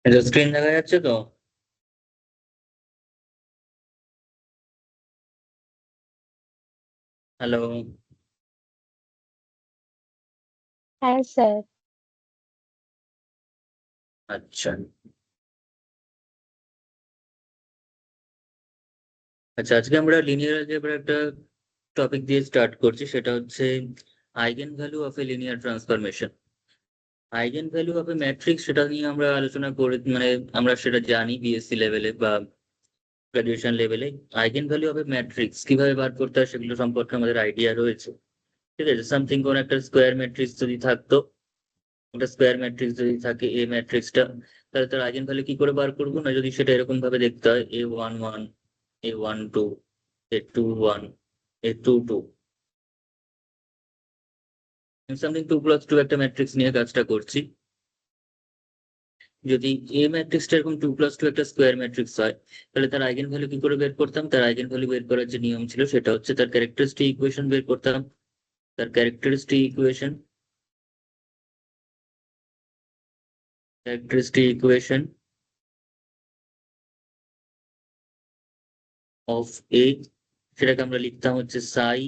এটা স্ক্রিন দেখা যাচ্ছে তো? হ্যালো। হ্যাঁ স্যার। আচ্ছা। আচ্ছা, আজকে আমরা লিনিয়ার অ্যালজেব্রার একটা টপিক দিয়ে স্টার্ট করছি, সেটা হচ্ছে eigen value of a linear transformation. Eigen value of A matrix, সেটা নিয়ে আমরা আলোচনা করে আমরা সেটা জানি বিএসসি লেভেলে বা গ্রাজুয়েশন লেভেলে। Eigen value of A matrix কিভাবে বার করতে হয় সেগুলো সম্পর্কে আমাদের আইডিয়া রয়েছে। ঠিক আছে, সামথিং কোন একটা স্কোয়ার ম্যাট্রিক্স যদি থাকতো, একটা স্কোয়ার ম্যাট্রিক্স যদি থাকে এ ম্যাট্রিক্সটা, তাহলে তার আইগেন ভ্যালু কি করে বার করবো? না, যদি সেটা এরকম ভাবে দেখতে হয় A11, A12, A21, A22, something 2+2 একটা ম্যাট্রিক্স নিয়ে কাজটা করছি। যদি এ ম্যাট্রিক্সটা এরকম 2+2 একটা স্কোয়ার ম্যাট্রিক্স হয়, তাহলে তার আইগেন ভ্যালু কি করে বের করতাম? তার আইগেন ভ্যালু বের করার যে নিয়ম ছিল সেটা হচ্ছে তার ক্যারেক্টারিস্টিক ইকুয়েশন বের করতাম। তার ক্যারেক্টারিস্টিক ইকুয়েশন অফ এ, সেটাকে আমরা লিখতাম হচ্ছে সাই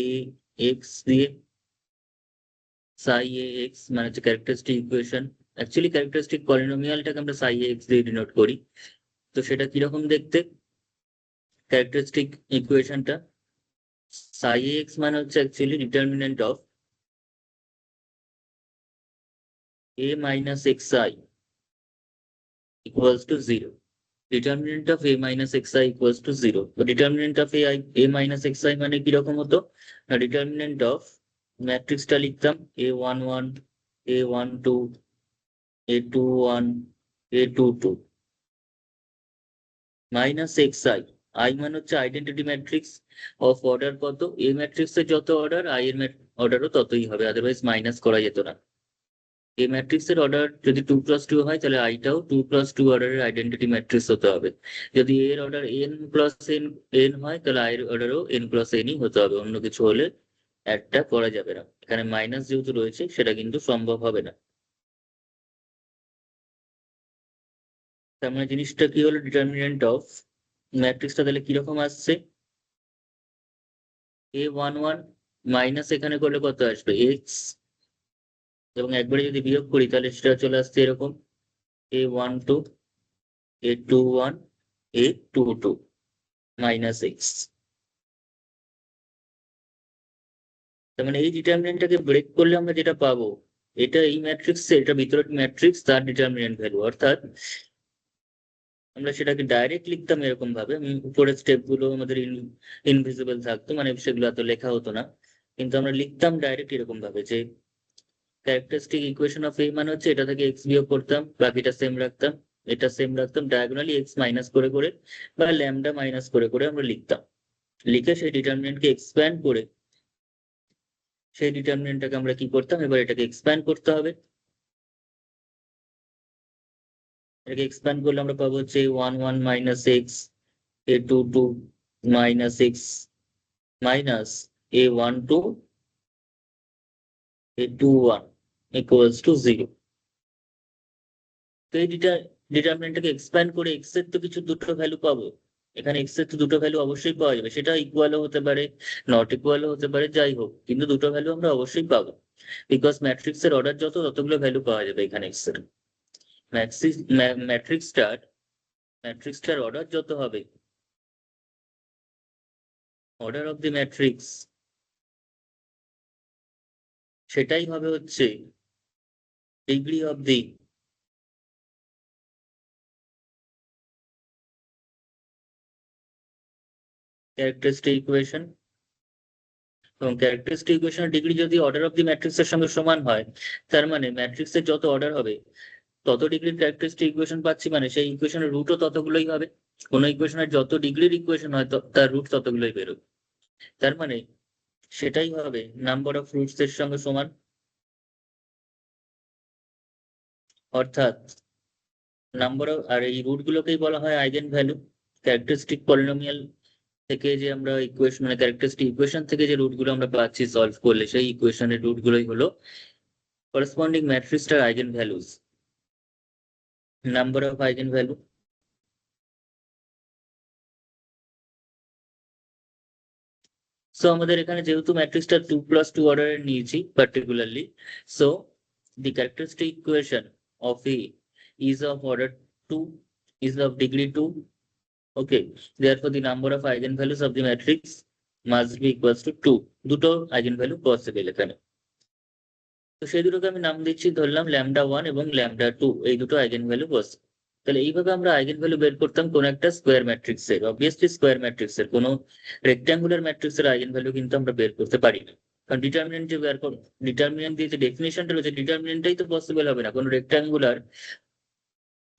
এ এক্স দিয়ে। সাই এ এক্স মানে হচ্ছে ক্যারেক্টারিস্টিক ইকুয়েশন। অ্যাকচুয়ালি ক্যারেক্টারিস্টিক পলিনোমিয়ালটাকে আমরা সাই এ এক্স দিয়ে ডিনোট করি। তো সেটা কিরকম দেখতে? ক্যারেক্টারিস্টিক ইকুয়েশনটা সাই এ এক্স মানে হচ্ছে actually determinant of A minus x I equals to zero. Determinant of A minus x I equals to zero. তো determinant of A minus x I মানে কিরকম হতো? না, ডিটারমিনেন্ট অফ ম্যাট্রিক্সটা লিখতাম A11, A12, A21, A22 minus x I. I মানে হচ্ছে identity matrix of order কত? এ ম্যাট্রিক্সের যত অর্ডার, আই এর অর্ডারও ততই হবে, আদারওয়াইজ মাইনাস করা যেত না। এই ম্যাট্রিক্সের অর্ডার যদি 2+2 হয়, তাহলে আইটাও 2+2 অর্ডারের আইডেন্টিটি ম্যাট্রিক্স হতে হবে। যদি এর অর্ডার n+n হয়, তাহলে আই এর অর্ডারও n+nই হতে হবে, অন্য কিছু হলে একটা করা যাবে না। এখানে মাইনাস যেহেতু রয়েছে, সেটা কিন্তু সম্ভব হবে না। তার মানে জিনিসটা কি হলো? ডিটারমিনেন্ট অফ ম্যাট্রিক্সটা তাহলে কিরকম আসছে? A11 মাইনাস এখানে করলে কত আসবে? এক্স, এবং একবারে যদি বিয়োগ করি তাহলে সেটা চলে আসছে এরকম A12, A21, A22 minus x. তার মানে এই ডিটারমিনেন্টটাকে ব্রেক করলে আমরা যেটা পাবো, এটা এই ম্যাট্রিক্স, এটা ভিতরের ম্যাট্রিক্স, তার ডিটারমিনেন্ট ভ্যালু। অর্থাৎ আমরা সেটাকে ডাইরেক্ট লিখতাম এরকম ভাবে, উপরের স্টেপ গুলো আমাদের ইনভিজিবল থাকতো, মানে সেগুলো এত লেখা হতো না। কিন্তু আমরা লিখতাম ডাইরেক্ট এরকম ভাবে যে ক্যারেক্টারিস্টিক ইকুয়েশন অফ এ মানে হচ্ছে এটা থেকে এক্স বিয়োগ করতাম, বাকিটা সেম রাখতাম, এটা সেম রাখতাম, ডায়াগোনালি এক্স মাইনাস করে করে বা ল্যামডা মাইনাস করে করে আমরা লিখতাম। লিখে সেই ডিটারমিনেন্টকে এক্সপ্যান্ড করে, সেই ডিটারমিনেন্টটাকে আমরা কি করতাম, এবার এটাকে এক্সপ্যান্ড করতে হবে। এটাকে এক্সপ্যান্ড করলে আমরা পাবো হচ্ছে A11 minus x, A22 minus x minus A12, A21 equals to zero. তো এই ডিটারমিনেন্টটাকে এক্সপ্যান্ড করে এক্স এর তো কিছু দুটো ভ্যালু পাবো। এখানে এক্স এর তো দুটো ভ্যালু অবশ্যই পাওয়া যাবে, সেটা ইকুয়ালও হতে পারে, নট ইকুয়ালও হতে পারে, যাই হোক, কিন্তু দুটো ভ্যালু আমরা অবশ্যই পাবো। বিকজ ম্যাট্রিক্সের অর্ডার যত, ততগুলো ভ্যালু পাওয়া যাবে এখানে এক্স এর। ম্যাক্সিস ম্যাট্রিক্সটার ম্যাট্রিক্সটার অর্ডার যত হবে, অর্ডার অফ দি ম্যাট্রিক্স, সেটাই হবে হচ্ছে degree of the characteristic equation. এবং ক্যারেক্টারিস্টিক ইকুয়েশনের ডিগ্রি যদি অর্ডার অফ দি ম্যাট্রিক্সের সঙ্গে সমান হয়, তার মানে ম্যাট্রিক্সের যত অর্ডার হবে, তত ডিগ্রির ক্যারেক্টারিস্টিক ইকুয়েশন পাচ্ছি, মানে সেই ইকুয়েশনের রুটও ততগুলোই হবে। কোনো ইকুয়েশনের যত ডিগ্রির ইকুয়েশন হয়, তার রুট ততগুলোই বেরোবে। তার মানে সেটাই হবে নাম্বার অফ রুটস এর সঙ্গে সমান। অর্থাৎ আর এই রুট গুলোকেই বলা হয় আইগেন ভ্যালু। ক্যারেক্টারিস্টিক পলিনোমিয়াল থেকে যে আমরা ইকুয়েশন, মানে ক্যারেক্টারিস্টিক ইকুয়েশন থেকে যে রুট গুলো আমরা পাচ্ছি সলভ করলে, সেই ইকুয়েশনের রুট গুলোই হলো করেসপন্ডিং ম্যাট্রিক্সটার eigen values. Number of eigen value. So আমাদের এখানে যেহেতু ম্যাট্রিক্সটা 2+2 অর্ডারের নিয়েছি particularly, so the characteristic equation of A is of order 2, is of degree 2. Okay, therefore the number of eigenvalues of the matrix must be equals to 2. দুটো eigenvalue possible এখানে। তো সেই দুটোকে আমি নাম দিচ্ছি, ধরলাম λ1 এবং λ2, এই দুটো eigenvalue possible। তাহলে এইভাবে আমরা eigenvalue বের করতাম কোন একটা স্কোয়ার ম্যাট্রিক্সের। অবভিয়াসলি স্কোয়ার ম্যাট্রিক্সের, কোনো রেক্ট্যাঙ্গুলার ম্যাট্রিক্সের eigenvalue কিন্তু আমরা বের করতে পারি না, কারণ ডিটারমিনেন্ট যে বের করো, ডিটারমিনেন্ট দিয়ে যে ডেফিনিশনটা রয়েছে, ডিটারমিনেন্টটাই তো পসিবল হবে না কোনো রেক্ট্যাঙ্গুলার,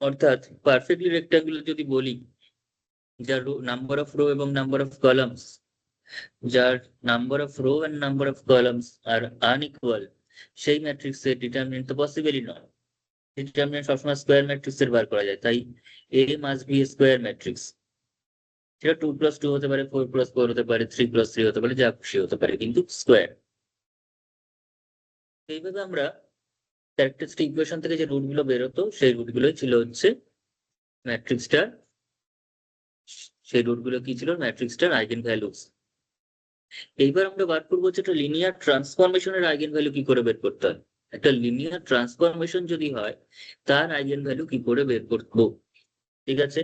অর্থাৎ পারফেক্টলি রেক্ট্যাঙ্গুলার যদি বলি, যার নাম্বার অফ রো এবং নাম্বার অফ কলামস, যার number of row and number of columns are unequal, সেই ম্যাট্রিক্সের ডিটারমিনেন্ট তো পসিবলই নয়। ডিটারমিনেন্ট সবসময় স্কোয়ার ম্যাট্রিক্সের বার করা যায়, তাই a must be square matrix. সেটা 2+2 হতে পারে, 4+4 হতে পারে, 3+3 হতে পারে, যা খুশি হতে পারে, কিন্তু স্কোয়ার। এইভাবে আমরা ক্যারেক্টারিস্টিক ইকুয়েশন থেকে যে রুট গুলো বেরোতো, সেই রুট গুলোই ছিল হচ্ছে ম্যাট্রিক্সটার, সেই রুট গুলো কি ছিল ম্যাট্রিক্সটার আইগেন ভ্যালুস। এইবার আমরা বার করবো যে একটা লিনিয়ার ট্রান্সফরমেশনের আইগেন ভ্যালু কি করে বের করতে হয়। একটা লিনিয়ার ট্রান্সফরমেশন যদি হয়, তার আইগেন ভ্যালু কি করে বের করবো, ঠিক আছে।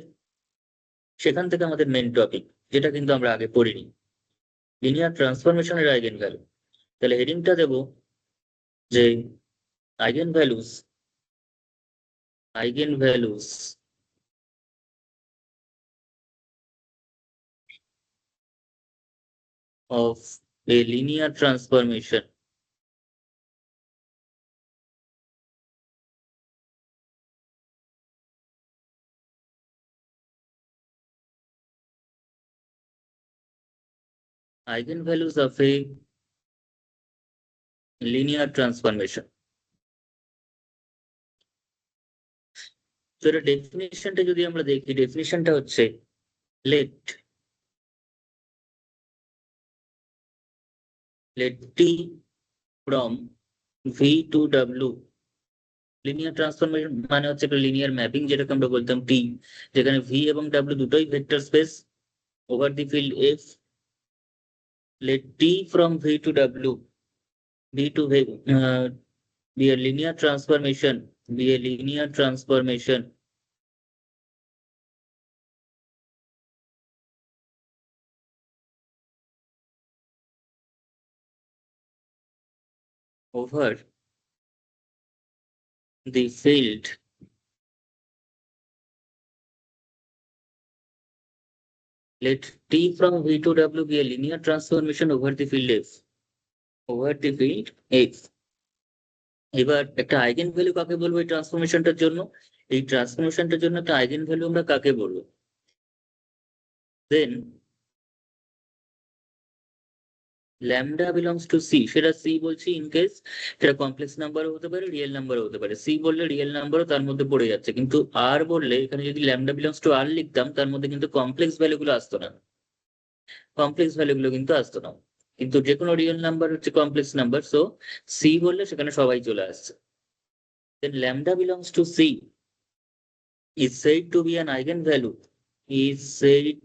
সেখান থেকে আমাদের মেন টপিক, যেটা কিন্তু আমরা আগে পড়িনি, লিনিয়ার ট্রান্সফরমেশনের আইগেন ভ্যালু। তাহলে হেডিংটা দেব যে eigen values, eigen values of a linear transformation, eigenvalues of a linear transformation। তো এটা ডেফিনিশনটা যদি আমরা দেখি, ডেফিনিশনটা হচ্ছে let t from v to w, linear transformation মানে হচ্ছে একটা লিনিয়ার ম্যাপিং, যেটাকে আমরা বলতাম টি, যেখানে ভি এবং ডাব্লিউ দুটোই vector space over the field F. let t from v to w be to be a linear transformation, be a linear transformation over the field let t from v to w be a linear transformation over the field f, over the field f। এবার একটা eigen value কাকে বলবো এই ট্রান্সফরমেশনটার জন্য, এই ট্রান্সফরমেশনটার জন্য একটা eigen value আমরা কাকে বলবো, দেন ল্যামডা বিলংস টু সি, সেটা সি বলছি ইন কেস সেটা কমপ্লেক্স নাম্বারও হতে পারে, রিয়েল নাম্বারও হতে পারে। সি বললে রিয়েল নাম্বারও তার মধ্যে পড়ে যাচ্ছে, কিন্তু আর বললে এখানে যদি ল্যামডা বিলংস টু আর লিখতাম, তার মধ্যে কিন্তু কমপ্লেক্স ভ্যালুগুলো আসতো না, কমপ্লেক্স ভ্যালুগুলো কিন্তু আসতো না। কিন্তু যে কোনো রিয়েল নাম্বার হচ্ছে কমপ্লেক্স নাম্বার, সো সি বললে সেখানে সবাই চলে আসছে। Then lambda belongs to C is said to be an eigenvalue, is said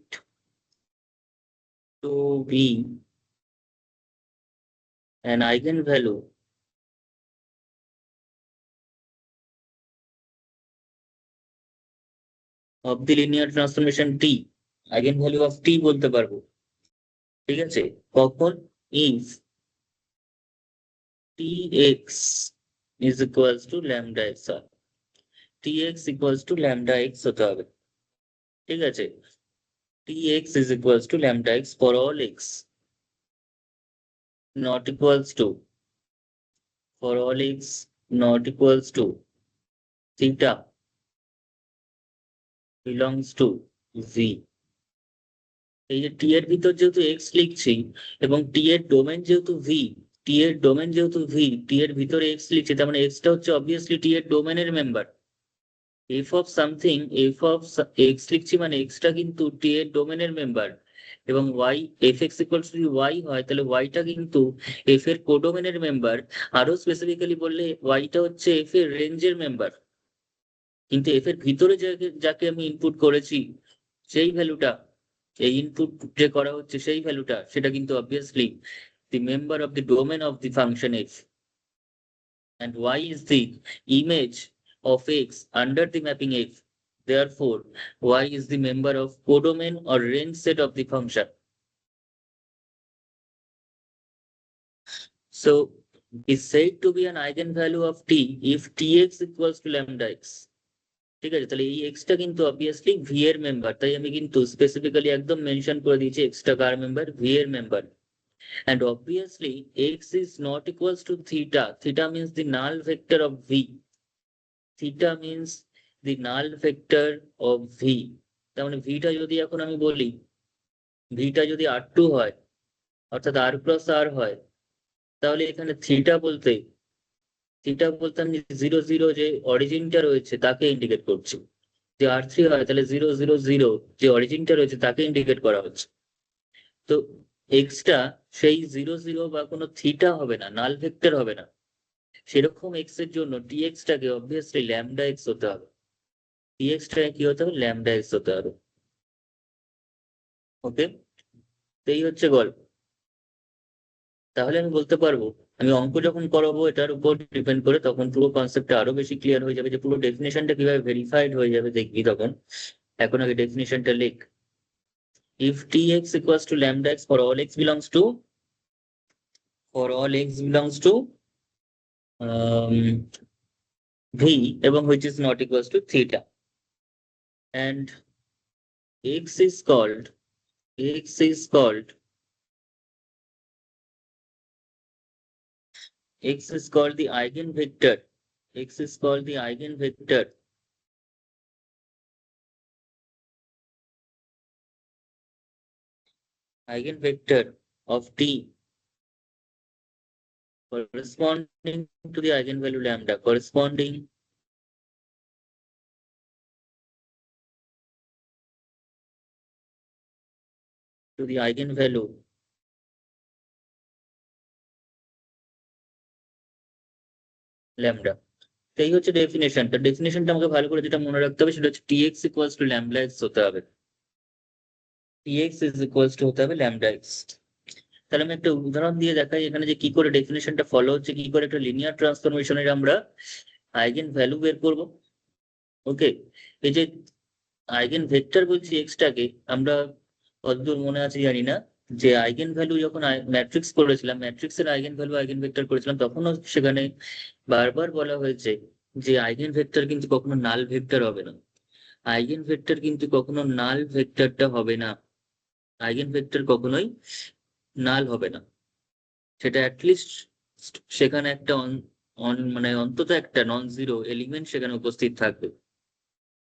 to be an eigenvalue of the linear transformation t, eigenvalue of t বলতে পারবো, ঠিক আছে। কখন, if tx is equals to lambda x, tx equals to lambda x হতে হবে, ঠিক আছে। tx is equals to lambda x for all x not equals to, for all x not equals to theta belongs to v। এই যে টি এর ভিতর যেহেতু x লিখছি এবং টি এর ডোমেন যেহেতু ভি, টি এর ডোমেন যেহেতু ভি, টি এর ভিতরে এক্স লিখছি, তার মানে এক্সটা হচ্ছে অবভিয়াসলি টি এর ডোমেনের member. F of something, F of X লিখছি মানে এক্সটা কিন্তু টি এর ডোমেনের মেম্বার, এবং Y, F X equals to Y হয়, তাহলে ওয়াইটা কিন্তু এফ এর কোডোমেনের মেম্বার। আরো স্পেসিফিক্যালি বললে ওয়াইটা হচ্ছে এফ এর রেঞ্জের মেম্বার। কিন্তু এফ এর ভিতরে যাকে আমি ইনপুট করেছি সেই ভ্যালুটা, এই ইনপুট যে করা হচ্ছে সেই ভ্যালুটা, সেটা কিন্তু obviously the member of the domain of the function f, and y is the image of x under the mapping f. Therefore, y is the member of codomain or range set of the function. So, is said to be an eigenvalue of t if tx equals to lambda x. ঠিক আছে, তাহলে এই extra কিন্তু obviously V এর member, তাই আমি কিন্তু specifically একদম মেনশন করে দিয়েছি এক্সটা কার মেম্বার, ভি এর member. And obviously, x is not equals to theta. Theta means the null vector of v. Theta means the null vector of v. তার মানে ভিটা যদি এখন আমি বলি, ভিটা যদি r2 হয়, অর্থাৎ r প্লাস r হয়, তাহলে এখানে থিটা বলতে আমি 0 0 যে অরিজিনটা রয়েছে তাকে ইন্ডিকেট করছি। যে r3 হয় তাহলে 0 0 0 যে অরিজিনটা রয়েছে তাকে ইন্ডিকেট করা হচ্ছে। তো এক্সটা সেই 0 0 বা কোনো থিটা হবে না, নাল ভেক্টর হবে না। সেরকম এক্স এর জন্য টিএক্স টাকে অবভিয়াসলি ল্যামডা এক্স হতে হবে, টিএক্স টাকে কি হতে হবে, ল্যামডা এক্স হতে হবে। ওকে, এই হচ্ছে গল্প। তাহলে আমি বলতে পারবো, আমি অঙ্ক যখন করাবো এটার উপর ডিপেন্ড করে, তখন পুরো কনসেপ্টটা আরো বেশি ক্লিয়ার হয়ে যাবে, যে পুরো ডেফিনেশনটা কিভাবে ভেরিফাইড হয়ে যাবে দেখবি তখন। এখন আগে ডেফিনেশনটা লিখ। If tx equals to lambda x for all x belongs to, for all x belongs to v এবং which is not equals to theta, and x is called, x is called x is called the eigenvector, x is called the eigenvector eigenvector of t corresponding to the eigenvalue lambda, corresponding to the eigenvalue lambda। তো এই হচ্ছে ডেফিনেশনটা। ডেফিনেশনটা আমাকে ভালো করে যেটা মনে রাখতে হবে সেটা হচ্ছে tx equals to lambda x হতে হবে, tx is equals to হতে হবে lambda x। তাহলে আমি একটা উদাহরণ দিয়ে দেখাই এখানে যে কি করে ডেফিনেশনটা ফলো হচ্ছে, কি করে একটা লিনিয়ার ট্রান্সফরমেশনের আমরা আইগেন ভ্যালু বের করব। ওকে, এই যে আইগেন ভেক্টর বলছি এক্সটাকে, আমরা কতদূর মনে আছে জানি না, যে আইগেন ভ্যালু যখন ম্যাট্রিক্স করেছিলাম, ম্যাট্রিক্সের আইগেন ভ্যালু আইগেন ভেক্টর করেছিলাম, তখনও সেখানে বারবার বলা হয়েছে যে আইগেন ভেক্টর কিন্তু কখনো নাল ভেক্টর হবে না, আইগেন ভেক্টর কিন্তু কখনো নাল ভেক্টরটা হবে না, আইগেন ভেক্টর কখনোই নাল হবে না। সেটা অ্যাটলিস্ট সেখানে একটা মানে অন্তত একটা নন জিরো এলিমেন্ট সেখানে উপস্থিত থাকবে।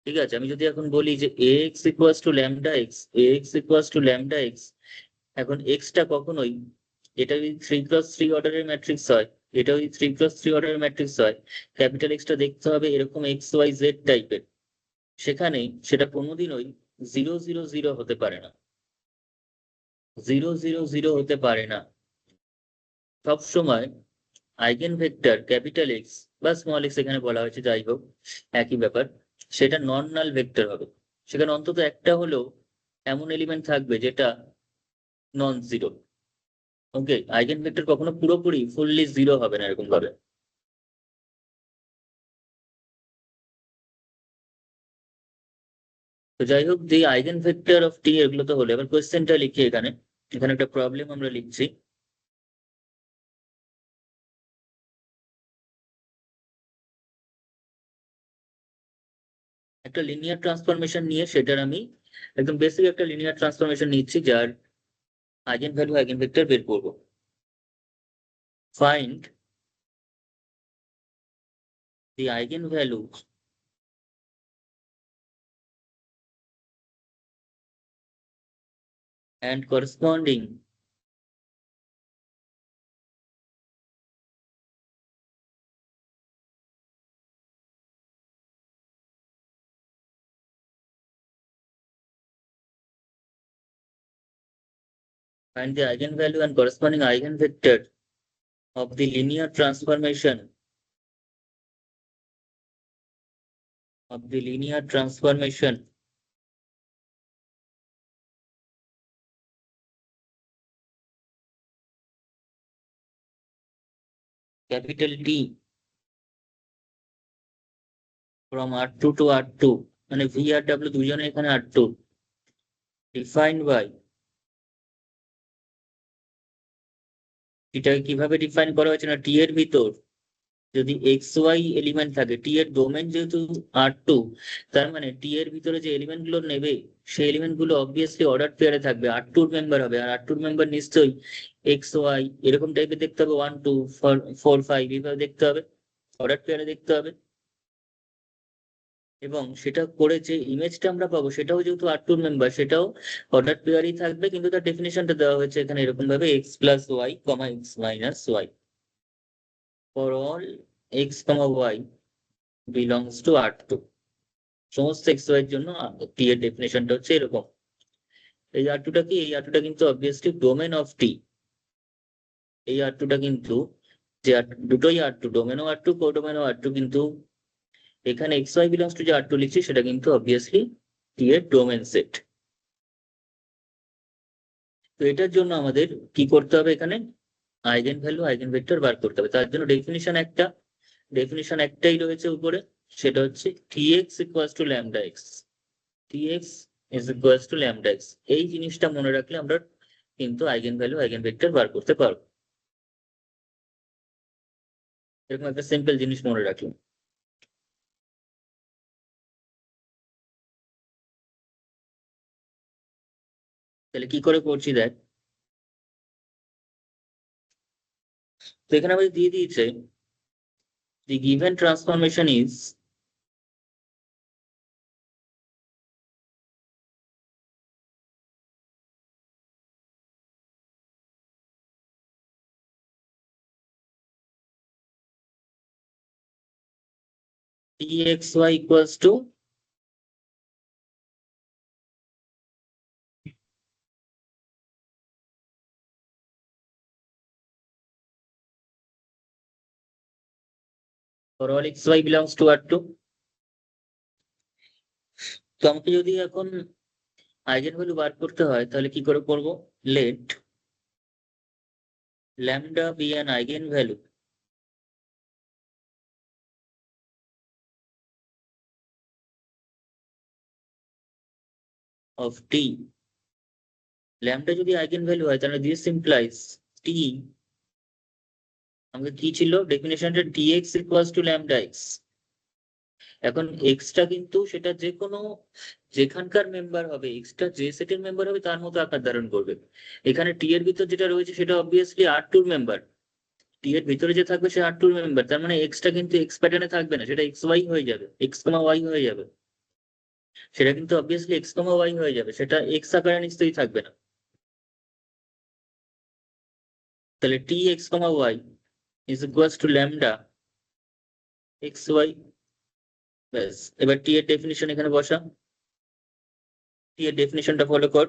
ঠিক আছে, আমি যদি এখন বলি যে x equals to lambda x, x equals to lambda X, এখন এক্সটা কখনোই, এটা যদি 3x3 অর্ডারের ম্যাট্রিক্স হয়, এটা যদি 3x3 অর্ডারের ম্যাট্রিক্স হয়, ক্যাপিটাল এক্সটা দেখতে হবে এরকম এক্স ওয়াই জেড টাইপের, সেখানে সেটা কোনোদিনই 0 0 0 হতে পারে না, 0 0 0 হতে পারে না। সব সময় আইগেন ভেক্টর ক্যাপিটাল এক্স বা স্মল এক্স এখানে বলা হয়েছে, যাই হোক একই ব্যাপার, সেটা নন নাল ভেক্টর হবে। সেখানে অন্তত একটা হলেও এমন এলিমেন্ট থাকবে যেটা নন জিরো। ওকে, আইগেন ভেক্টর কখনো পুরোপুরি ফুললি জিরো হবে না এরকম ভাবে। তো যাই হোক, দি আইগেন ভেক্টর অফ টি, এগুলো তো হলো। এবার কোয়েশ্চেনটা লিখি এখানে, এখানে একটা প্রবলেম আমরা লিখছি। একটা লিনিয়ার ট্রান্সফরমেশন নিয়ে, সেটার আমি একদম বেসিক একটা লিনিয়ার ট্রান্সফরমেশন নিচ্ছি যার আইগেন ভ্যালু আইগেন ভেক্টর বের করবো। Find the eigen value and corresponding find the eigenvalue and corresponding eigenvector of the linear transformation of the linear transformation capital T from R2 to R2, মানে V আর W দুজনে এখানে R2, defined by, এটাকে কিভাবে define করা হয়েছে না, টি এর ভিতর যদি এক্স ওয়াই এলিমেন্ট থাকে, টি এর ডোমেন যেহেতু R2, তার মানে টি এর ভিতরে যে এলিমেন্ট গুলো নেবে সেই এলিমেন্ট গুলো অবভিয়াসলি অর্ডার পেয়ারে থাকবে, R2 মেম্বার হবে, আর R2 মেম্বার নিশ্চয়ই এক্স ওয়াই এরকম টাইপের দেখতে হবে, 1 2 4 5 এইভাবে দেখতে হবে, অর্ডার পেয়ারে দেখতে হবে। এবং সেটা করে যে ইমেজটা আমরা পাবো সেটাও যেহেতু R2 মেম্বার, সেটাও অর্ডার পেয়ারই থাকবে, কিন্তু তার ডেফিনেশনটা দেওয়া হয়েছে এখানে এরকম ভাবে, X plus Y comma x minus Y for all X comma Y belongs to R2, সমস্ত এক্স ওয়াই এর জন্য টি এর ডেফিনেশনটা হচ্ছে এরকম। এই R2টা কি, এই R2টা কিন্তু অবভিয়াসলি ডোমেন অফ টি, এই R2টা কিন্তু যে দুটোই R2, ডোমেনও R2 কোডোমেনও R2, কিন্তু এখানে এক্স ওয়াই বিলংস টু যে R2 লিখছি সেটা কিন্তু অবভিয়াসলি টি এর ডোমেন সেট। তো এটার জন্য আমাদের কি করতে হবে, এখানে আইগেন ভ্যালু আইগেন ভেক্টর বার করতে হবে। তার জন্য ডেফিনিশন একটাই রয়েছে উপরে, সেটা হচ্ছে tx equals to lambda x, tx is equals to lambda x. এই জিনিসটা মনে রাখলে আমরা কিন্তু আইগেন ভ্যালু আইগেন ভেক্টর বার করতে পারবো। এরকম একটা সিম্পল জিনিস মনে রাখলাম। তাহলে কি করে করছি দেখ, তো এখানে আমাদের দিয়ে দিয়েছে the given transformation is txy equals to for all xy belongs to R2। তো আমাকে যদি এখন আইগেন ভ্যালু বার করতে হয় তাহলে কি করে করব, let lambda be an eigenvalue of t। Lambda যদি আইগেন ভ্যালু হয় তাহলে দিস ইমপ্লাইজ t, আমাদের কি ছিল ডেফিনেশনটা, dx equals to lambda X. এখন এক্সটা কিন্তু সেটা যে কোনো যেখানকার মেম্বার হবে, এক্সটা যে সেটের মেম্বার হবে তার মতো আকার ধারণ করবে। এখানে টি এর ভিতর যেটা রয়েছে সেটা অবভিয়াসলি R2 মেম্বার, টি এর ভিতরে যে থাকবে সে R2 মেম্বার, তার মানে এক্সটা কিন্তু এক্স প্যাটার্নে থাকবে না, সেটা এক্স ওয়াই হয়ে যাবে, এক্স কমা ওয়াই হয়ে যাবে, সেটা কিন্তু অবভিয়াসলি এক্স কমা ওয়াই হয়ে যাবে, সেটা এক্স আকারে নিশ্চয়ই থাকবে না। তাহলে T x comma y is equals to lambda x y. ব্যাস, এবার টি এর ডেফিনিশন এখানে বসা, টি এর ডেফিনিশনটা ফলো কর।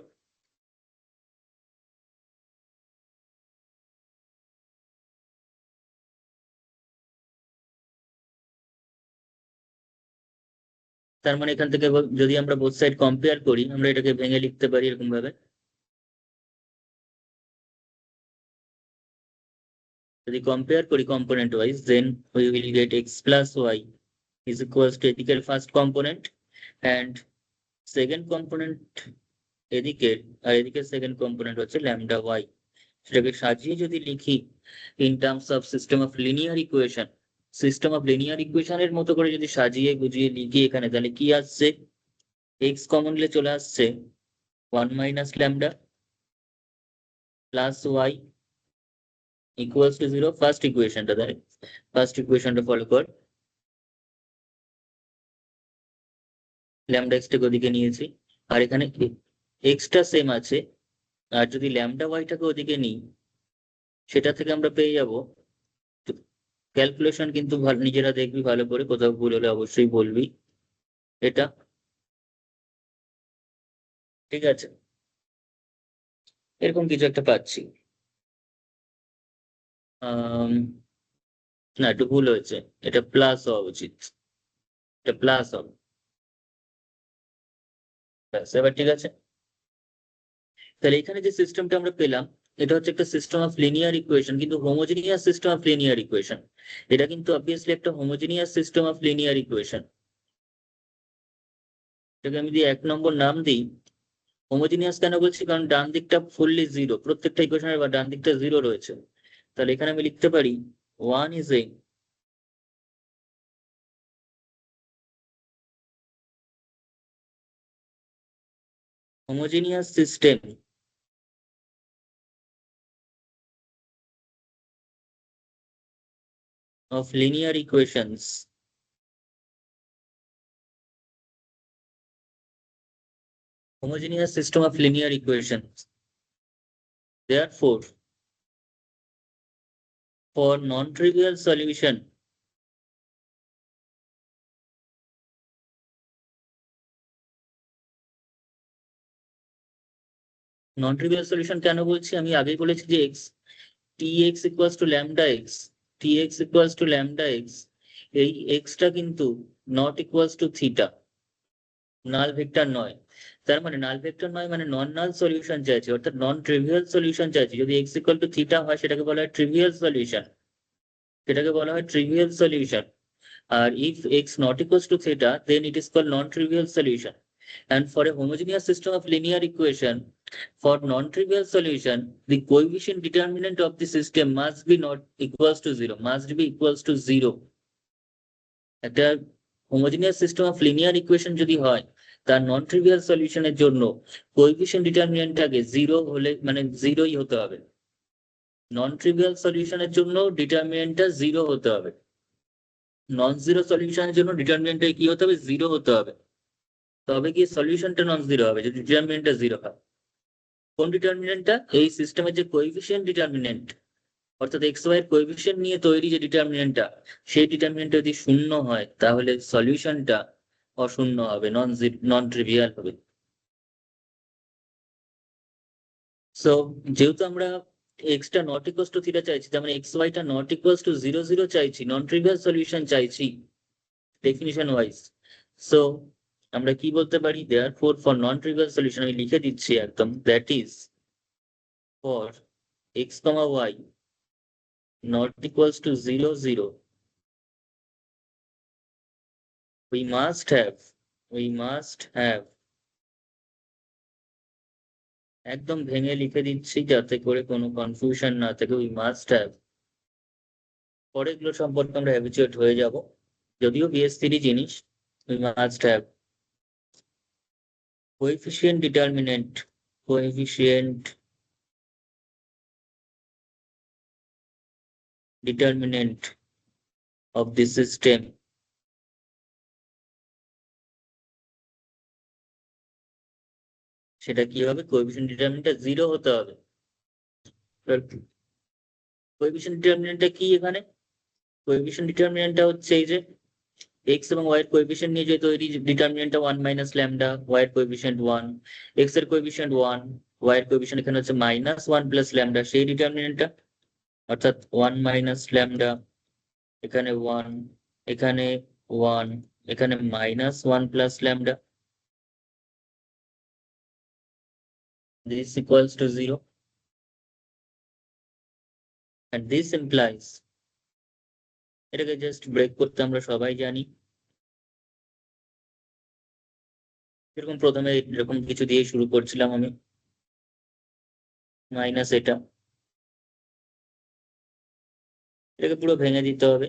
তার মানে এখান থেকে যদি আমরা বোথ সাইড কম্পেয়ার করি, আমরা এটাকে ভেঙে লিখতে পারি এরকম ভাবে, যদি কম্পেয়ার করি component wise, then we will get x plus y is equals to এদিকের first component and second component এদিকে, আর এদিকে সেকেন্ড কম্পোনেন্ট হচ্ছে ল্যামডা ওয়াই। সেটাকে সাজিয়ে যদি লিখি in terms of system of linear equation, system of linear ইকুয়েশনের মতো করে যদি সাজিয়ে গুজিয়ে লিখি এখানে, তাহলে কি আসছে, এক্স কমনলে চলে আসছে 1 minus lambda plus Y equals to 0। First ইকুয়েশনটা দেখ, ফার্স্ট ইকুয়েশনটা ফলো কর, ল্যামডা এক্সটাকে ওদিকে নিয়েছি, আর এখানে এক্সটা সেম আছে, আর যদি ল্যামডা ওয়াইটাকে ওদিকে নিই সেটা থেকে আমরা পেয়ে যাব, ক্যালকুলেশন কিন্তু নিজেরা দেখবি ভালো করে, কোথাও ভুল হলে অবশ্যই বলবি, এটা ঠিক আছে, এরকম কিছু একটা পাচ্ছি। আম, না, একটু ভুল হয়েছে, এটা প্লাস হওয়া উচিত, এটা প্লাস হবে। এবার ঠিক আছে, তাহলে এখানে যে সিস্টেমটা আমরা পেলাম এটা হচ্ছে একটা সিস্টেম অফ লিনিয়ার ইকুয়েশন, কিন্তু homogeneous system of linear equation. এটা কিন্তু অবভিয়াসলি একটা homogeneous system of linear equation. এটাকে আমি যদি 1 নম্বর নাম দিই, হোমোজিনিয়াস কেন বলছি, কারণ ডান দিকটা ফুললি জিরো, প্রত্যেকটা ইকুয়েশনের বা ডান দিকটা জিরো রয়েছে। তাহলে এখানে আমি লিখতে পারি 1 is a homogeneous system of linear equations homogeneous system of linear equations. Therefore, for non-trivial solution, non-trivial solution কেন বলছি, আমি আগেই বলেছি যে tx equals to lambda x, tx equals to lambda x, এই x টা কিন্তু not equals to theta, null vector নয়। তার মানে নাল ভেক্টর নয় মানে নন নাল সলিউশন চাইছি, অর্থাৎ নন ট্রিভিয়াল সলিউশন চাইছি। যদি x ইকুয়াল টু থিটা হয় সেটাকে বলা হয় ট্রিভিয়াল সলিউশন, সেটাকে বলা হয় ট্রিভিয়াল সলিউশন। আর if x not equals to theta, then it is called non-trivial solution. And for a homogeneous system of linear equation, for non-trivial solution, the coefficient determinant of the system must be not equals to zero, must be equals to zero. একটা homogeneous system of linear equation যদি হয়, তার non trivial সলিউশনের জন্য coefficient ডিটারমিনেন্টটাকে zero হলে মানে জিরোই হতে হবে। Non trivial সলিউশনের জন্য ডিটারমিনেন্টটা জিরো হতে হবে, নন জিরো সলিউশনের জন্য ডিটারমিনেন্টটা কি হতে হবে, জিরো হতে হবে। তবে কি সলিউশনটা নন জিরো হবে যদি ডিটারমিনেন্টটা জিরো হয়। কোন ডিটারমিনেন্টটা, এই সিস্টেমের যে কোএফিশিয়েন্ট ডিটারমিনেন্ট, অর্থাৎ এক্স ওয়াই এর কোএফিশিয়েন্ট নিয়ে তৈরি যে ডিটারমিনেন্টটা, সেই ডিটারমিনেন্টটা যদি শূন্য হয় তাহলে সলিউশনটা অশূন্য হবে, নন ট্রিভিয়াল হবে। সো যেহেতু আমরা এক্সটা নট ইকুয়ালস টু থিটা চাইছি, তার মানে এক্স ওয়াইটা not equals to zero zero চাইছি, নন ট্রিভিয়াল সলিউশন চাইছি ডেফিনিশন ওয়াইজ। সো আমরা কি বলতে পারি, therefore for non trivial solution আমি লিখে দিচ্ছি একদম, that is for x comma y not equals to 0 0, we must have একদম ভেঙে লিখে দিচ্ছি যাতে করে কোনো কনফিউশন না থাকে, উই মাস্ট হ্যাভ, পরে এগুলো সম্পর্কে আমরা হ্যাবিচুয়েট হয়ে যাব, যদিও বিএস3 জিনিস। We must have coefficient determinant, coefficient determinant of the system, সেটা কি হবে, কোএফিশিয়েন্ট ডিটারমিনেন্টটা জিরো হতে হবে। কোএফিশিয়েন্ট ডিটারমিনেন্টটা কি এখানে, কোএফিশিয়েন্ট ডিটারমিনেন্টটা হচ্ছে এই যে এক্স এবং ওয়াই এর কোএফিশিয়েন্ট নিয়ে যে তৈরি ডিটারমিনেন্টটা 1 মাইনাস ল্যামডা, ওয়াই এর কোএফিশিয়েন্ট 1, এক্স এর কোএফিশিয়েন্ট 1, ওয়াই এর কোএফিশিয়েন্ট এখানে হচ্ছে মাইনাস 1 প্লাস ল্যামডা, সেই ডিটারমিনেন্টটা, অর্থাৎ 1 মাইনাস ল্যামডা, এখানে 1, এখানে 1, এখানে minus 1 plus lambda, this equals to 0, and this implies, এটাকে জাস্ট ব্রেক করতে আমরা সবাই জানি, এরকম প্রথমে এরকম কিছু দিয়ে শুরু করছিলাম আমি, মাইনাস এটাকে পুরো ভেঙে দিতে হবে।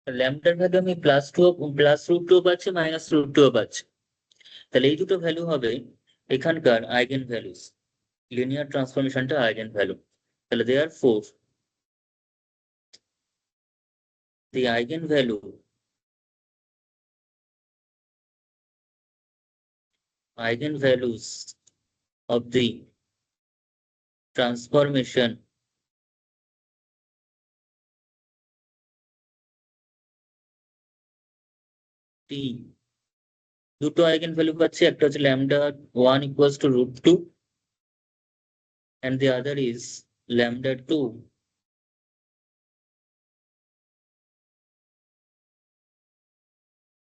ল্যামডার ভ্যালু আমি প্লাস রুট টু পাচ্ছি, মাইনাস রুট টু পাচ্ছি, তাহলে এই দুটো ভ্যালু হবে এখানকার আইগেন ভ্যালুস, লিনিয়ার ট্রান্সফরমেশনটা আইগেন ভ্যালু। তাহলে therefore the eigenvalues of the transformation টি দুটো আইগেন ভ্যালু পাচ্ছি, একটা হচ্ছে lambda 1 equals to √2 and the other is lambda 2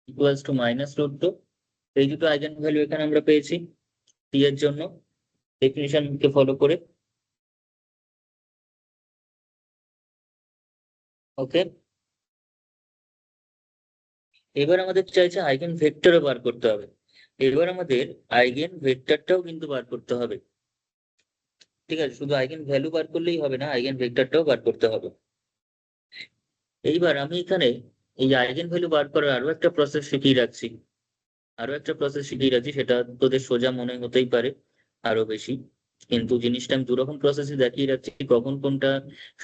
equals to -√2। এই দুটো আইগেন ভ্যালু এখানে আমরা পেয়েছি টি এর জন্য ডেফিনিশন কে ফলো করে। ওকে, এবার আমাদের চাইছে আইগেন ভেক্টরও বার করতে হবে। এবার আমাদের আইগেন ভেক্টরটাও কিন্তু বার করতে হবে। ঠিক আছে, শুধু আইগেন ভ্যালু বার করলেই হবে না, আইগেন ভেক্টরটাও বার করতে হবে। এইবার আমি এখানে এই আইগেন ভ্যালু বার করার আরো একটা প্রসেস শিখিয়ে রাখছি। সেটা তোদের সোজা মনে হতেই পারে আরো বেশি, কিন্তু জিনিসটা আমি দুরকম প্রসেসে দেখিয়ে রাখছি, কখন কোনটা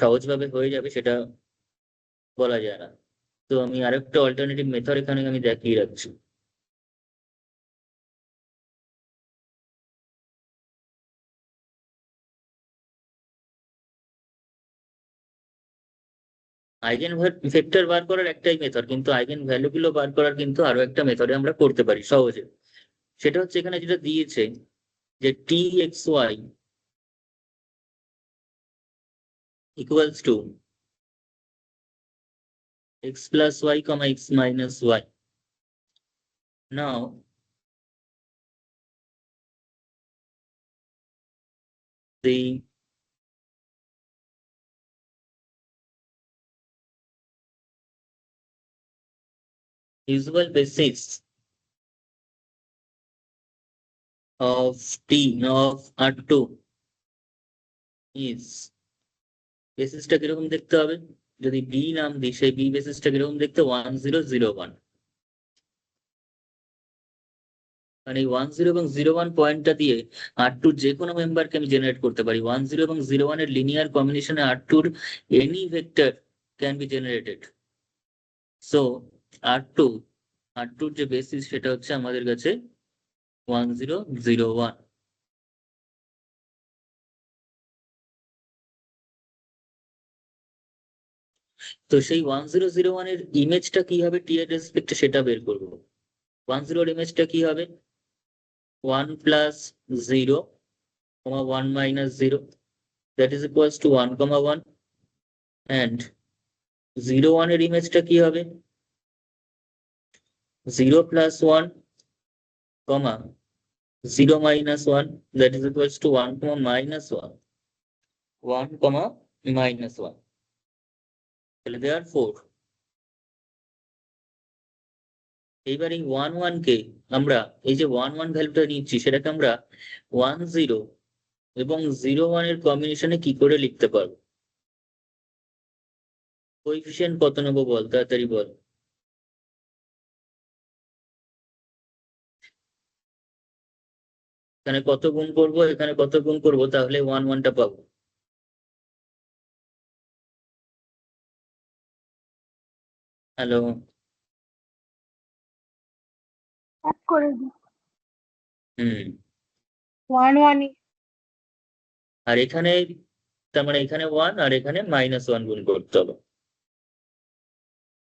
সহজভাবে হয়ে যাবে সেটা বলা যায় না। তো আমি আরেকটা অল্টারনেটিভ মেথড এখানে আমি দেখিয়ে রাখছি। আইগেন ভেক্টর বার করার একটাই মেথড, কিন্তু আইগেন ভ্যালু গুলো বার করার কিন্তু আরো একটা মেথডে আমরা করতে পারি সহজে। সেটা হচ্ছে এখানে যেটা দিয়েছে যে T x y equals to x plus Y comma x minus y. Now the usual basis of T of R2 is, বেসিসটা কিরকম দেখতে হবে, যদি বি নাম দিই সেই বি বেসিসটা কিরকম দেখতে 1001। মানে 10 এবং 01 পয়েন্টটা দিয়ে R2 যে কোনো মেম্বারকে আমি জেনারেট করতে পারি। 10 এবং 01 এর লিনিয়ার কম্বিনেশনে R2 any vector can be generated. So R2 R2 যে বেসিস সেটা হচ্ছে আমাদের কাছে 1001। তো সেই 1001 এর ইমেজটা কি হবে টি এর রেসপেক্টে সেটা বের করবো। 10 এর ইমেজটা কি হবে 1 plus 0 comma 1 minus 0, that is equals to 1 comma 1, and 01 এর ইমেজটা কি হবে 0 plus 1 comma 0 minus 1, that is equals to 1 comma minus 1, 1 comma minus 1। তাহলে দেয়ার 4। এইবার এই 1 কে আমরা এই যে 1 ভ্যালুটা নিচ্ছি সেটাকে আমরা 10 এবং 01 এর কম্বিনেশনে কি করে লিখতে পারবো? কোএফিসিয়েন্ট কত নেবো বল, তাড়াতাড়ি বল। এখানে কত গুণ করবো, এখানে কত গুণ করবো, তাহলে 1টা পাবো। হ্যালো, এক করে দিই হুম। 1 আর এখানে তার মানে এখানে 1 আর এখানে -1 গুণ করতে হবে।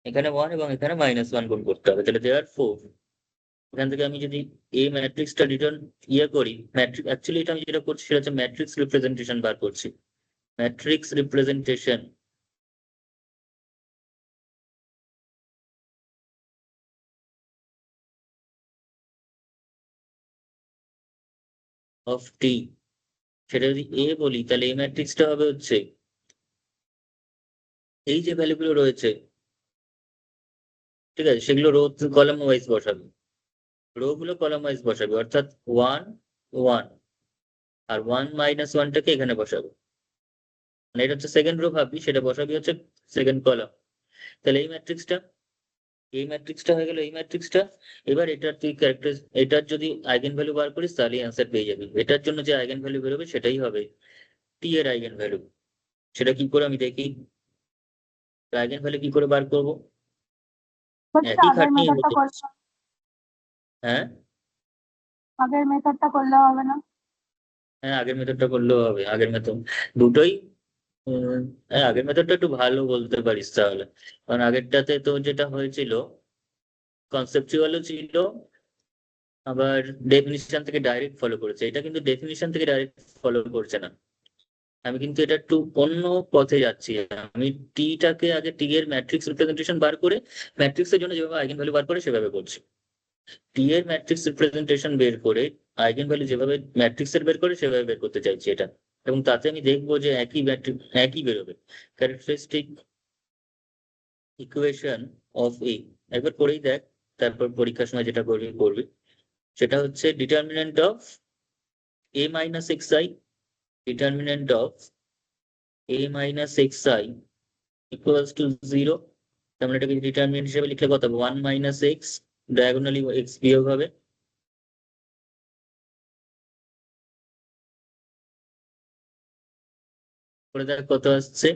এখানে 1 এবং এখানে -1 গুণ করতে হবে, তাহলে দেয়ার 4। এখান থেকে আমি যদি এই ম্যাট্রিক্সটা রিটার্ন করি, ম্যাট্রিক্স অ্যাকচুয়ালি এটা আমি যেটা করছি সেটা হচ্ছে ম্যাট্রিক্স রিপ্রেজেন্টেশন বার করছি। ম্যাট্রিক্স রিপ্রেজেন্টেশন অফ টি, সেটা যদি এ বলি তাহলে এই ম্যাট্রিক্সটা হবে হচ্ছে এই যে ভ্যালুগুলো রয়েছে, ঠিক আছে, সেগুলো রো কলাম ওয়াইজ বসাবে, রো গুলো কলাম ওয়াইজ বসাবে, অর্থাৎ 1 1 আর 1 - 1টাকে এখানে বসাবে। মানে এটা হচ্ছে সেকেন্ড রো ভাববি, সেটা বসাবি হচ্ছে সেকেন্ড কলাম। তাহলে এই ম্যাট্রিক্সটা হয়ে গেল এই ম্যাট্রিক্সটা। এবার এটার তুই ক্যারেক্টার, এটার যদি আইগেন ভ্যালু বার করিস তাহলে অ্যান্সার পেয়ে যাবি। এটার জন্য যে আইগেন ভ্যালু বেরোবে সেটাই হবে টি এর আইগেন ভ্যালু। সেটা কি করে আমি দেখি, আইগেন ভ্যালু কি করে বার করবো? একই আগের খাটনি মেথডটা হতো। করলে হ্যাঁ, আগের মেথডটা করলে হবে না? হ্যাঁ, আগের মেথডটা করলেও হবে, আগের মেথড দুটোই। হ্যাঁ, আগের মেথডটা একটু ভালো বলতে পারিস তাহলে, কারণ আগেরটাতে তো যেটা হয়েছিল কনসেপচুয়ালও ছিল, আবার ডেফিনিশন থেকে ডাইরেক্ট ফলো করেছে। এটা কিন্তু ডেফিনিশন থেকে ডাইরেক্ট ফলো করছে না। আমি কিন্তু এটা একটু অন্য পথে যাচ্ছি। আমি টিটাকে আগে টি এর ম্যাট্রিক্স রিপ্রেজেন্টেশন বার করে ম্যাট্রিক্সের জন্য যেভাবে আইগেন ভ্যালু বার করে সেভাবে করছি। টি এর ম্যাট্রিক্স রিপ্রেজেন্টেশন বের করে আইগেন ভ্যালু যেভাবে ম্যাট্রিক্সের বের করে সেভাবে বের করতে চাইছি এটা। এবং তাতে আমি দেখবো যে একই ম্যাট্রিক্স একই বেরোবে। ক্যারেক্টারিস্টিক ইকুয়েশন অফ এ একবার করেই দেখ, তারপর পরীক্ষার সময় যেটা করবি করবি। সেটা হচ্ছে determinant of A minus x I, determinant of A minus x I equals to zero. তার মানে এটাকে ডিটারমিনেন্ট হিসেবে লিখলে কত হবে? One minus x, diagonally x বিয়োগ হবে। করে দেখ কত আসছে,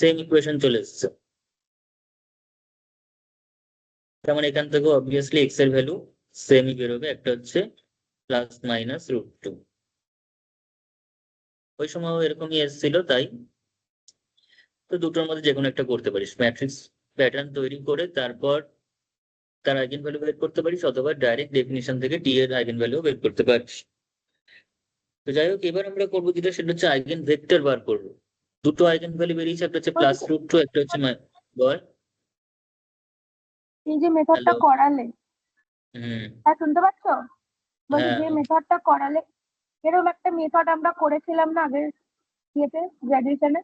সেম ইকুয়েশন চলে এসছে। তার মানে এখান থেকে অবভিয়াসলি এক্স এর ভ্যালু সেমই বেরোবে, একটা হচ্ছে প্লাস মাইনাস রুট টু। ওই সময় এরকমই এসেছিল তাই। তো দুটোর মধ্যে যে কোনো একটা করতে পারিস, ম্যাট্রিক্স প্যাটার্ন তৈরি করে তারপর তার আইগেন ভ্যালু বের করতে পারিস, অথবা ডাইরেক্ট ডেফিনিশন থেকে টি এর আইগেন ভ্যালু বের করতে পারিস। তো যাই হোক, এবার আমরা করবো যেটা, সেটা হচ্ছে আইগেন ভেক্টর বার করবো। দুটো আইগেন ভ্যালু বেরিয়েছে, একটা হচ্ছে প্লাস বলছি রুট টু, একটা হচ্ছে বল। এই যে মেথডটা হ্যালো। করালে, হুম। হ্যাঁ শুনতে পাচ্ছ? বলছি হ্যাঁ, যে মেথডটা করালে, এরকম একটা মেথড আমরা করেছিলাম না আগের ইয়েতে, গ্রাজুয়েশনে,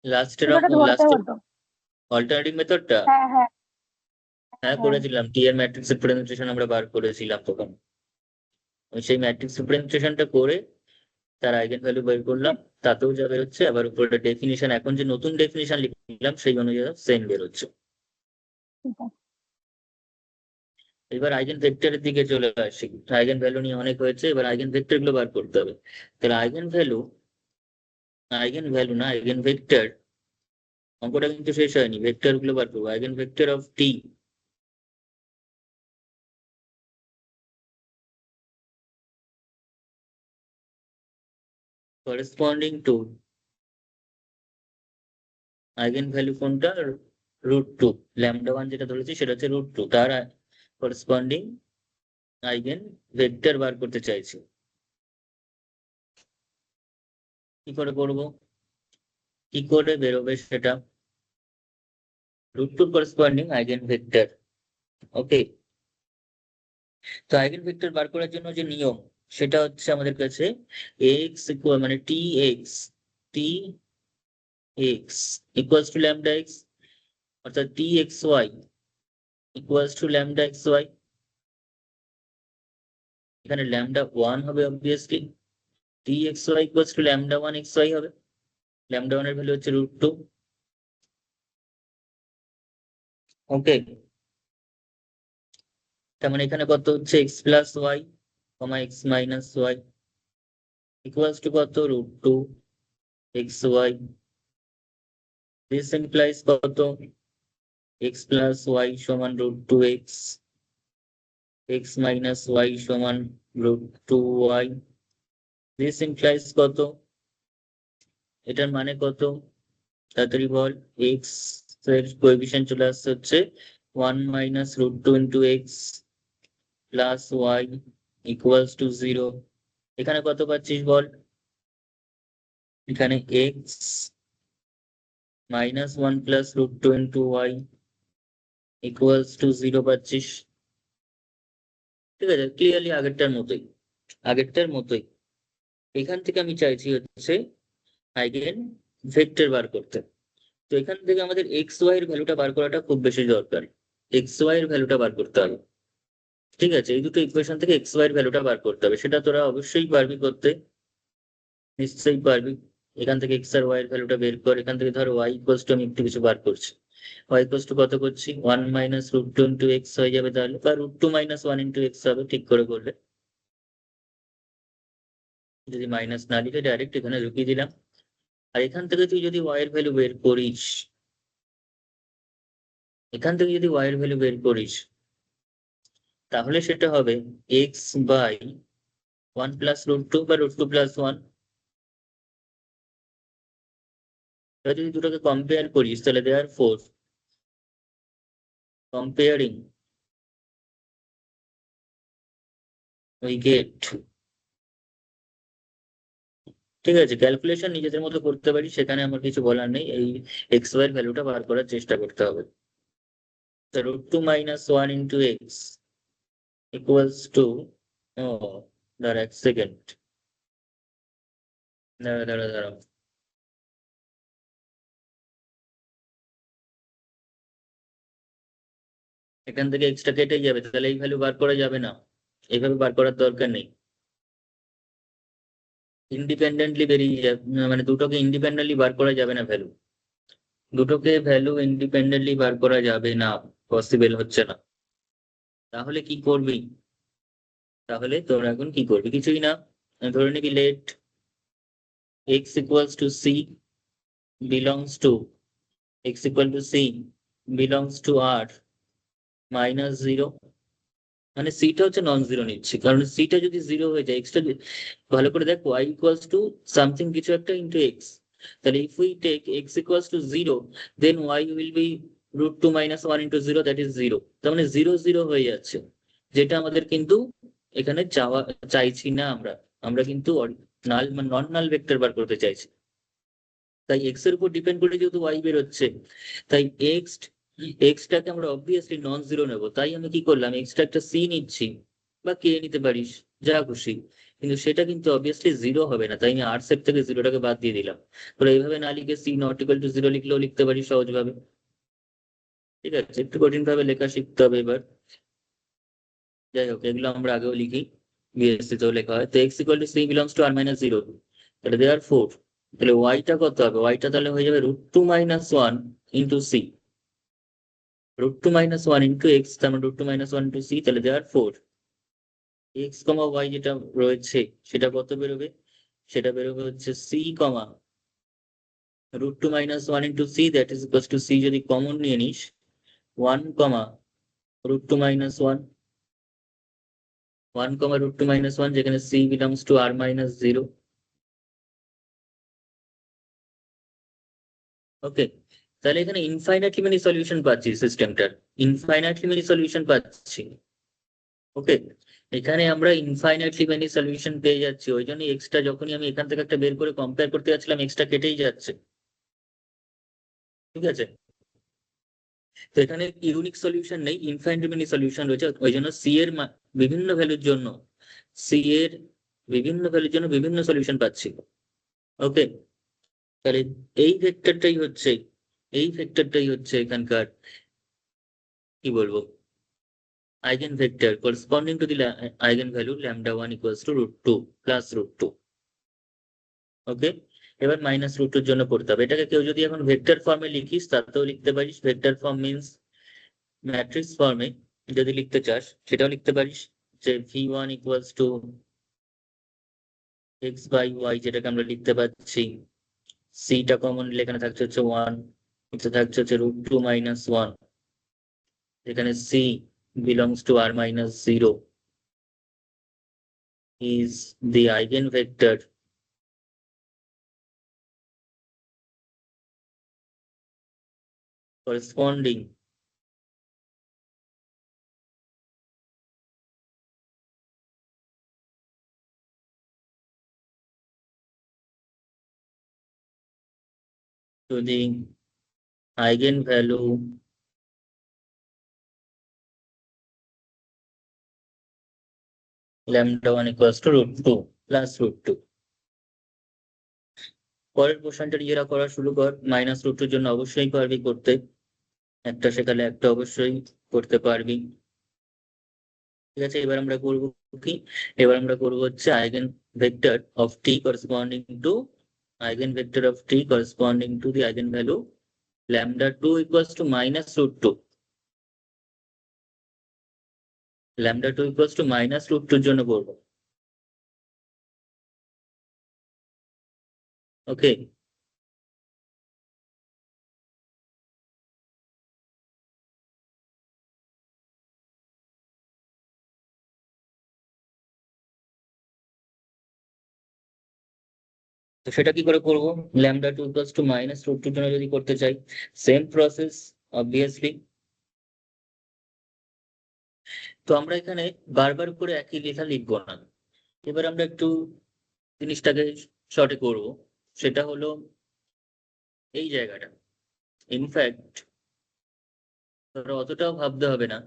লাস্টের সেটা ধরতে লাস্টের হতো। অল্টারনেটিভ মেথডটা। হ্যাঁ হ্যাঁ হ্যাঁ, হ্যাঁ। করেছিলাম, টি এর ম্যাট্রিক্স রিপ্রেজেন্টেশন আমরা বার করেছিলাম তখন। ওই সেই ম্যাট্রিক্স রিপ্রেজেন্টেশনটা করে তার আইগেন ভ্যালু বের করলাম, তাতেও যা বেরোচ্ছে, আবার উপরে ডেফিনিশন, এখন যে নতুন ডেফিনিশন লিখলাম সেই অনুযায়ী সেম বেরোচ্ছে। ঠিক আছে। এবার আইগেন ভেক্টরের দিকে চলে আসি। আইগেন ভ্যালু নিয়ে অনেক হয়েছে, এবার আইগেন ভেক্টর গুলো বার করতে হবে। তাহলে আইগেন ভ্যালু, আইগেন ভ্যালু না আইগেন ভেক্টর, অঙ্কটা কিন্তু শেষ হয়নি। ভেক্টর গুলো বার করবো। Eigen vector of T corresponding to eigen value কোনটা? Root two. ল্যামডা ওয়ান যেটা ধরেছি সেটা হচ্ছে রুট টু, তার করেসপন্ডিং আইগেন ভেক্টর বার করতে চাইছি। কি করে করবো, কি করে বেরোবে সেটা? রুট টুর করেসপন্ডিং আইগেন ভেক্টর। ওকে। তো আইগেন ভেক্টর বার করার জন্য যে নিয়ম, সেটা হচ্ছে আমাদের কাছে এক্স ইকুয়াল মানে T x, T x equals to lambda x, অর্থাৎ T x y equals to lambda x y. এখানে ল্যামডা ওয়ান হবে obviously, T x y equals to lambda one x y হবে। ল্যামডা ওয়ান এর value হচ্ছে root two. Okay. তার মানে এখানে কত হচ্ছে x plus Y comma x minus y equals to কত? Root two x y. This implies কত? এক্স প্লাস ওয়াই সমান root two x, x minus y সমান root two y. This implies কত? এটার মানে কত? তাড়াতাড়ি বল। এক্স এর কোএফিসিয়েন্ট চলে আসছে হচ্ছে one minus root two into X plus Y equals to zero. এখানে কত পাচ্ছিস বল? এখানে X minus one plus root two into Y equals to zero পাচ্ছিস। ঠিক আছে, ক্লিয়ারলি আগেরটার মতোই, আগেরটার মতোই। এখান থেকে আমি চাইছি হচ্ছে আইগেন ভেক্টর বার করতে। তো এখান থেকে আমাদের এক্স ওয়াই এর ভ্যালুটা বার করাটা খুব বেশি দরকার। এক্স ওয়াই এর ভ্যালুটা বার করতে হবে। ঠিক আছে, এই দুটো ইকুয়েশন থেকে এক্স ওয়াই এর ভ্যালুটা বার করতে হবে, সেটা তোরা অবশ্যই পারবি করতে, নিশ্চয়ই পারবি। এখান থেকে এক্স আর ওয়াই এর ভ্যালুটা বের কর। এখান থেকে ধর ওয়াই ইকুয়ালস টু, আমি একটু কিছু বার করছি, ওয়াই ইকুয়ালস টু কত করছি? One minus root two into X হয়ে যাবে তাহলে, বা root two minus one into X হবে, ঠিক করে করলে। যদি মাইনাস না লিখে ডাইরেক্ট এখানে ঢুকিয়ে দিলাম। আর এখান থেকে তুই যদি ওয়াই এর ভ্যালু বের করিস, এখান থেকে যদি ওয়াই এর ভ্যালু বের করিস, তাহলে সেটা হবে এক্স বাই 1 + √2 বা √2 + 1। এবার যদি দুটোকে কম্পেয়ার করিস তাহলে দেয়ার ফোর কম্পেয়ারিং উই গেট, ঠিক আছে, ক্যালকুলেশন নিজেদের মতো করতে পারি, সেখানে আমার কিছু বলার নেই। এই এক্স ওয়াই এর ভ্যালুটা বার করার চেষ্টা করতে হবে। √2 - 1 × x ইকুয়ালস টু, ও দাঁড়া এক সেকেন্ড, দাঁড়া দাঁড়া দাঁড়া, এখান থেকে এক্সট্রা কেটে যাবে, তাহলে এই ভ্যালু বার করা যাবে না, এইভাবে বার করার দরকার নেই। ইন্ডিপেন্ডেন্টলি বেরিয়ে যাবে, মানে দুটোকে ইন্ডিপেন্ডেন্টলি বার করা যাবে না ভ্যালু, দুটোকে ভ্যালু ইন্ডিপেন্ডেন্টলি বার করা যাবে না, পসিবল হচ্ছে না। তাহলে কি করবি? তাহলে তোর এখন কি করবি? কিছুই না, ধরে নিবি let x equals to c belongs to r -0, মানে সিটা হচ্ছে নন জিরো নিচ্ছি, কারণ সিটা যদি জিরো হয়ে যায়, এক্সটা ভালো করে দেখ, y ইকুয়ালস টু সামথিং কিছু একটা ইন্টু এক্স, তাহলে if we take X equals to zero, then y will be √2 - 1 × 0, that is zero. তার মানে জিরো জিরো হয়ে যাচ্ছে, যেটা আমাদের কিন্তু এখানে চাওয়া চাইছি না আমরা, আমরা কিন্তু নাল নন নাল ভেক্টর বার করতে চাইছি। তাই এক্স এর উপর ডিপেন্ড করে যেহেতু ওয়াই বেরোচ্ছে, তাই এক্সটাকে আমরা অবভিয়াসলি নন জিরো নেবো। তাই আমি কি করলাম, এক্সটা একটা সি নিচ্ছি, বা কে নিতে পারিস, যা খুশি, কিন্তু সেটা কিন্তু অবভিয়াসলি জিরো হবে না, তাই আমি আর সেট থেকে জিরোটাকে বাদ দিয়ে দিলাম। তোরা এইভাবে না লিখে c naught equal to zero লিখলেও লিখতে পারিস সহজভাবে। ঠিক আছে, একটু কঠিন ভাবে লেখা শিখতে হবে এবার। যাই হোক, এগুলো আমরা আগেও লিখি, বিএসসি তেও লেখা হয়। তো X equal to C belongs to r - 0, তাহলে দেয়ার ফোর, তাহলে ওয়াইটা কত হবে? ওয়াইটা তাহলে হয়ে যাবে √2 - 1 × c, √2 - 1 × x, তার মানে √2 - 1 × c, তাহলে দেয়ার ফোর এক্স কমা ওয়াই যেটা রয়েছে সেটা কত বেরোবে? সেটা বেরোবে হচ্ছে c comma √2 - 1 × c, that is equals to c যদি কমন নিয়ে নিস, 1 কমা √2 - 1, 1 কমা √2 - 1, যেখানে c বিলংস টু r - 0। ওকে, তাহলে এখানে ইনফাইনাইটলি মেনি সলিউশন পাচ্ছি, সিস্টেমটার ইনফাইনাইটলি মেনি সলিউশন পাচ্ছি। ওকে, এখানে আমরা ইনফাইনাইটলি মেনি সলিউশন পেয়ে যাচ্ছি, ওই জন্য এক্সট্রা যখনই আমি এখান থেকে একটা বের করে কম্পেয়ার করতে যাচ্ছিলাম, এক্সট্রা কেটেই যাচ্ছে। ঠিক আছে, তো এখানে ইউনিক সলিউশন নেই, ইনফাইনাইটলি মেনি সলিউশন রয়েছে, ওই জন্য সি এর বিভিন্ন ভ্যালুর জন্য, সি এর বিভিন্ন ভ্যালুর জন্য বিভিন্ন সলিউশন পাচ্ছি। ওকে, তাহলে এই ভেক্টরটাই হচ্ছে, এখানকার কি বলবো, eigen vector corresponding to the eigenvalue λ1 equals to √2 plus √2। ওকে, এবার -√2 এর জন্য পড়তে হবে। এটাকে কেউ যদি এখন ভেক্টর ফর্মে লিখিস তাতেও লিখতে পারিস, ভেক্টর ফর্ম মিন্স ম্যাট্রিক্স ফর্মে যদি লিখতে চাস সেটাও লিখতে পারিস, যে v1 equals to x/y, যেটাকে আমরা লিখতে পাচ্ছি, সিটা কমন নিলে এখানে থাকছে হচ্ছে 1, এটা থাকছে হচ্ছে √2 - 1, এখানে c belongs to r - 0 is the eigenvector corresponding to the eigenvalue λ1 equals to √2 plus √2। পরের পোর্শনটা নিজেরা করা শুরু কর, -√2 জন্য অবশ্যই পারবি করতে, একটা শেখালে একটা অবশ্যই করতে পারবি। ঠিক আছে, এবার আমরা করবো কি, এবার আমরা করবো হচ্ছে eigen vector of T corresponding to, the eigenvalue λ2 equals to -√2, λ2 equals to -√2 জন্য করবো। ওকে, তো সেটা কি করে করবো? Lambda two equals to minus root two জন্য যদি করতে চাই, সেম প্রসেস অবভিয়াসলি। তো আমরা এখানে বারবার করে একই লেখা লিখবো না। এবার আমরা একটু জিনিসটাকে শর্টে করব। সেটা হলো এই জায়গাটা। ইনফ্যাক্ট তোরা অতটাও ভাবতে হবে না,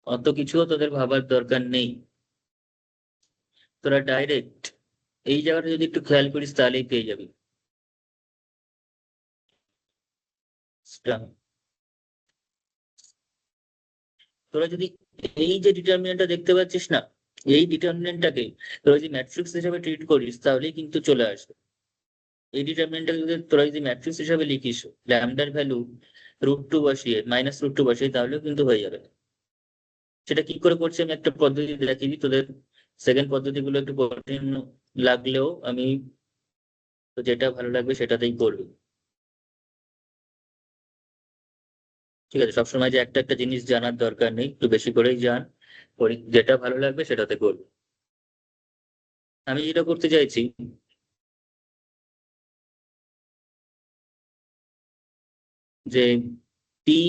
অত কিছুও তোদের ভাবার দরকার নেই। তোরা ডাইরেক্ট এই জায়গাটা যদি একটু খেয়াল করিস তাহলেই পেয়ে যাবি। তোরা যদি এই যে ডিটারমিনেন্টটা দেখতে পাচ্ছিস না, এই ডিটারমিনেন্টটাকে তোরা যদি ম্যাট্রিক্স হিসাবে ট্রিট করিস তাহলেই কিন্তু চলে আসবে। এই ডিটারমিনেন্টটাকে যদি তোরা যদি ম্যাট্রিক্স হিসাবে লিখিস, ল্যামডার ভ্যালু রুট টু বসিয়ে মাইনাস রুট টু বসিয়ে, তাহলেও কিন্তু হয়ে যাবে। সেটা কি করে করছি আমি একটা পদ্ধতি দেখিয়ে দিই তোদের। সেকেন্ড পদ্ধতিগুলো একটু কঠিন লাগলেও আমি তো যেটা ভালো লাগবে সেটাতেই করবি। ঠিক আছে, সবসময় যে একটা একটা জিনিস জানার দরকার নেই, একটু বেশি করেই জান। যেটা ভালো লাগবে সেটাতে করবি। আমি যেটা করতে চাইছি, যে P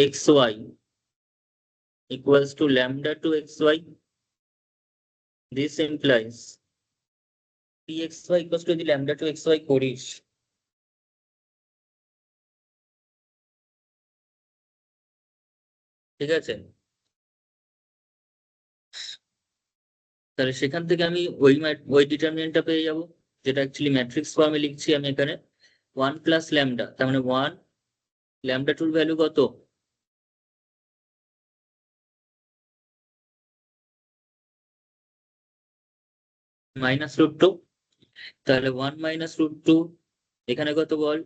X Y equals to lambda to xy. This implies pxy equals to যদি lambda to xy করিস, ঠিক আছে, তাহলে সেখান থেকে আমি ওই ডিটারমিনেন্টটা পেয়ে যাব, যেটা অ্যাকচুয়ালি ম্যাট্রিক্স ফর্মে লিখছি আমি এখানে। ওয়ান প্লাস ল্যামডা, তার মানে ওয়ান, ল্যামডা টুর ভ্যালু কত? Minus root two. তাহলে ওয়ান মাইনাস রুট টু, এখানে কত বল?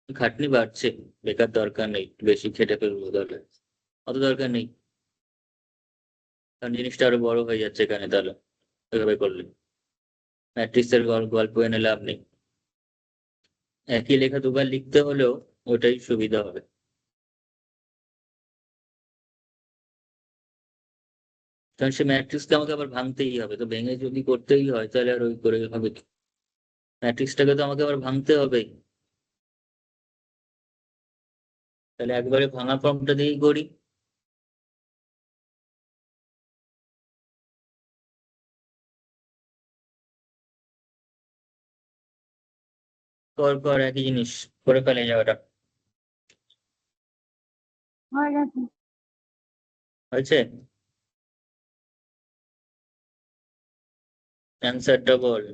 খাটনি বাড়ছে, বেকার দরকার নেই, বেশি খেটে ফেলবো তাহলে, অত দরকার নেই। কারণ জিনিসটা আরো বড় হয়ে যাচ্ছে এখানে, তাহলে এভাবে করলে ম্যাট্রিক্সের গল্প এনে লাভ নেই। একই লেখা দুবার লিখতে হলেও ওটাই সুবিধা হবে। কারণ সে ম্যাট্রিক্সকে আমাকে আবার ভাঙতেই হবে, তো ভেঙে যদি করতেই হয় তাহলে আর ওই করে হবে কি? ম্যাট্রিক্সটাকে তো আমাকে আবার ভাঙতে হবে। তাহলে একবারে ভাঙা ফর্মটা দিয়েই করি। কর কর, একই জিনিস করে ফেলে যাওয়াটা। হয়ে গেছে। হয়েছে? অ্যান্সারটা বল,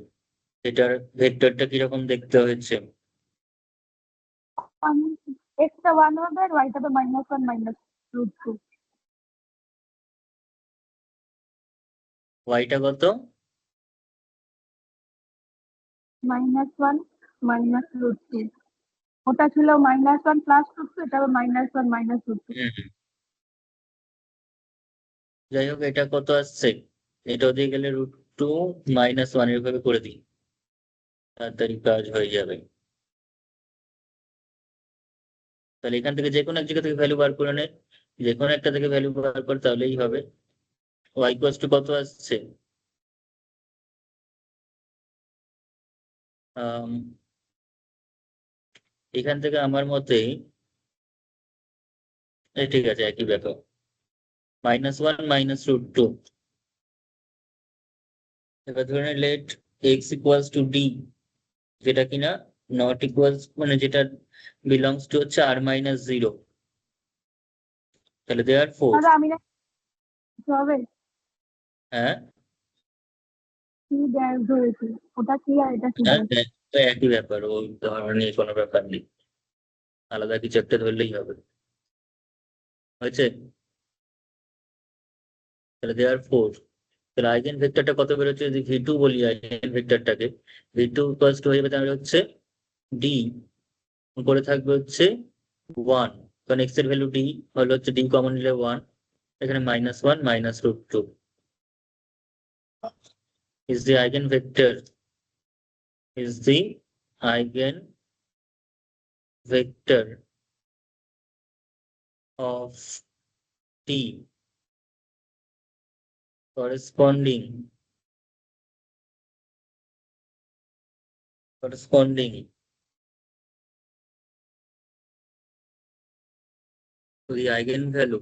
এটার ভেক্টরটা কিরকম দেখতে হয়েছে? এক্সটা ওয়ান হবে আর ওয়াইটা তো minus one minus root two. ওয়াইটা কত? Minus one minus root two. ওটা ছিল minus one plus root two, এটা minus one minus root two. হুম। যাই হোক, এটা কত আসছে? এটা দিয়ে গেলে রুট টু মাইনাস ওয়ান, এভাবে করে দিই, তাড়াতাড়ি কাজ হয়ে যাবে। তাহলে এখান থেকে যে কোনো এক জায়গা থেকে ভ্যালু বার করে নে, যে কোনো একটা থেকে ভ্যালু বার কর, তাহলেই হবে। ওয়াই ইকুয়ালস টু কত আসছে? আম, এখান থেকে আমার মতে ঠিক আছে, একই ব্যাপার, minus one minus root two. এবার ধরে নে let X equals to D, যেটা কিনা নট ইকুয়ালস, মানে যেটা বিলংস টু হচ্ছে আর মাইনাস জিরো। তাহলে দেয়ার ফোর, দাদা আমি না কিছু হবে হ্যাঁ কি ড্যাশ ধরেছি, ওটা কি আর এটা কি হ্যাঁ ধরেছি। হ্যাঁ, তো একই ব্যাপার, ওই ধরনের নিয়ে কোনো ব্যাপার নেই, আলাদা কিছু একটা ধরলেই হবে। হয়েছে? তাহলে দেয়ার ফোর, তাহলে আইগেন ভেক্টরটা কত বেরোচ্ছে যদি ভি টু বলি, আইগেন ভেক্টরটাকে ভি টু ইকুয়ালস টু হয়ে যাবে তাহলে হচ্ছে ডি, উপরে থাকবে হচ্ছে ওয়ান, কারণ এক্স এর ভ্যালু ডি, হলো হচ্ছে ডি কমন নিলে ওয়ান, এখানে minus one minus root two is the eigenvector, is the eigenvector of t corresponding corresponding to the eigenvalue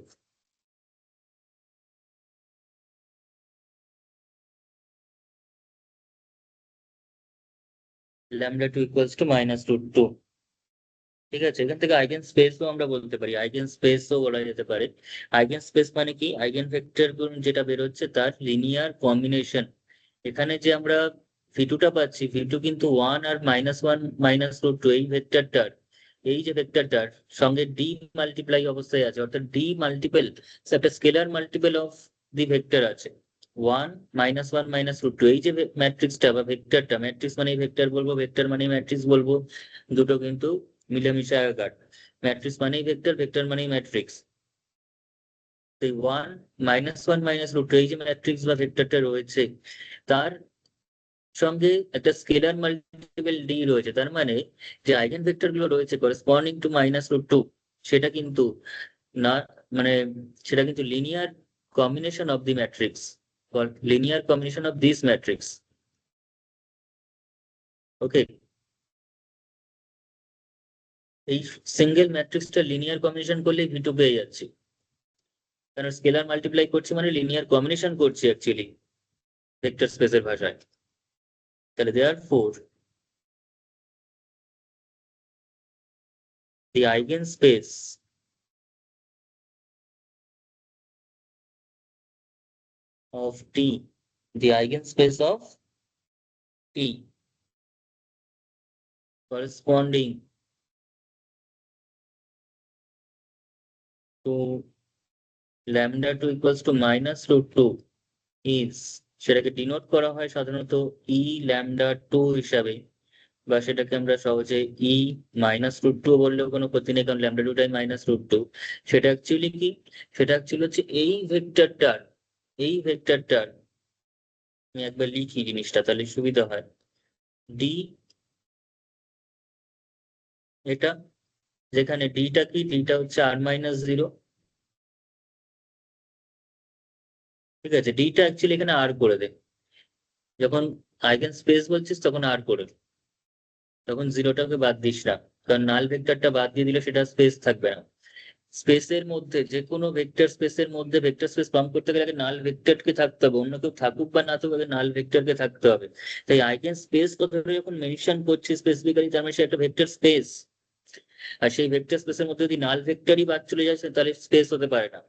lambda 2 equals to minus root 2. ঠিক আছে, এখান থেকে আইগেন স্পেসও আমরা বলতে পারি, আইগেন স্পেসও বলা যেতে পারে। আইগেন স্পেস মানে কি, আইগেন ভেক্টর যেটা বেরোচ্ছে তার লিনিয়ার কম্বিনেশন। এখানে যে আমরা ভি2টা পাচ্ছি, ভি2 কিন্তু 1 আর -1 -√2 এই ভেক্টরটার, এই যে ভেক্টরটার সঙ্গে ডি মাল্টিপ্লাই অবস্থায় আছে, অর্থাৎ ডি মাল্টিপল, একটা scalar multiple of the vector আছে 1 -1 -√2। এই যে ম্যাট্রিক্সটা বা ভেক্টরটা, ম্যাট্রিক্স মানে ভেক্টর বলবো, ভেক্টর মানে ম্যাট্রিক্স বলবো, দুটো কিন্তু মিলেমিশে একাকার। ম্যাট্রিক্স মানেই ভেক্টর, ভেক্টর মানেই ম্যাট্রিক্স। এই 1 -1 -√2 এই যে ম্যাট্রিক্স বা ভেক্টরটা রয়েছে, তার সঙ্গে একটা স্কেলার মাল্টিপল ডি রয়েছে। তার মানে যে আইগেন ভেক্টর গুলো রয়েছে করেসপন্ডিং টু -√2, সেটা কিন্তু না, মানে সেটা কিন্তু linear combination of the matrix, linear combination of this matrix. Okay, এই সিঙ্গেল ম্যাট্রিক্সটা লিনিয়ার কম্বিনেশন করলে ভি2 পেয়ে যাচ্ছি, কারণ স্কেলার মাল্টিপ্লাই করছি মানে লিনিয়ার কম্বিনেশন করছি অ্যাকচুয়ালি ভেক্টর স্পেসের ভাষায়। তাহলে therefore the eigenspace of T, the eigenspace of T corresponding to lambda 2 equals to -√2 is, সেটাকে ডিনোট করা হয় সাধারণত ই ল্যামডা 2 হিসাবে, বা সেটাকে আমরা সহজে ই -√2 বললেও কোনো ক্ষতি নেই, কারণ ল্যামডা 2টাই -√2। সেটা অ্যাকচুয়ালি কি, সেটা অ্যাকচুয়ালি হচ্ছে এই ভেক্টরটার আমি একবার লিখি জিনিসটা, তাহলে সুবিধা হয়। ডি, এটা যেখানে ডিটা কি, ডিটা হচ্ছে r-0। ঠিক আছে, ডিটা অ্যাকচুয়ালি এখানে আর করে দে, যখন আইগেন স্পেস বলছিস তখন আর করে দে, তখন জিরোটাকে বাদ দিস না, কারণ নাল ভেক্টরটা বাদ দিয়ে দিলে সেটা স্পেস থাকবে না। স্পেসের মধ্যে যে কোনো ভেক্টর স্পেসের মধ্যে ভেক্টর স্পেস ফর্ম করতে গেলে আগে নাল ভেক্টরকে থাকতে হবে, অন্য কেউ থাকুক বা না থাকুক আগে নাল ভেক্টরকে থাকতে হবে। তাই আইগেন স্পেস কথাটা যখন মেনশন করছি স্পেসিফিক্যালি, তার মানে সে একটা ভেক্টর স্পেস, আর সেই ভেক্টর স্পেসের মধ্যে যদি নাল ভেক্টরই বাদ চলে যায় তাহলে স্পেস হতে পারে না।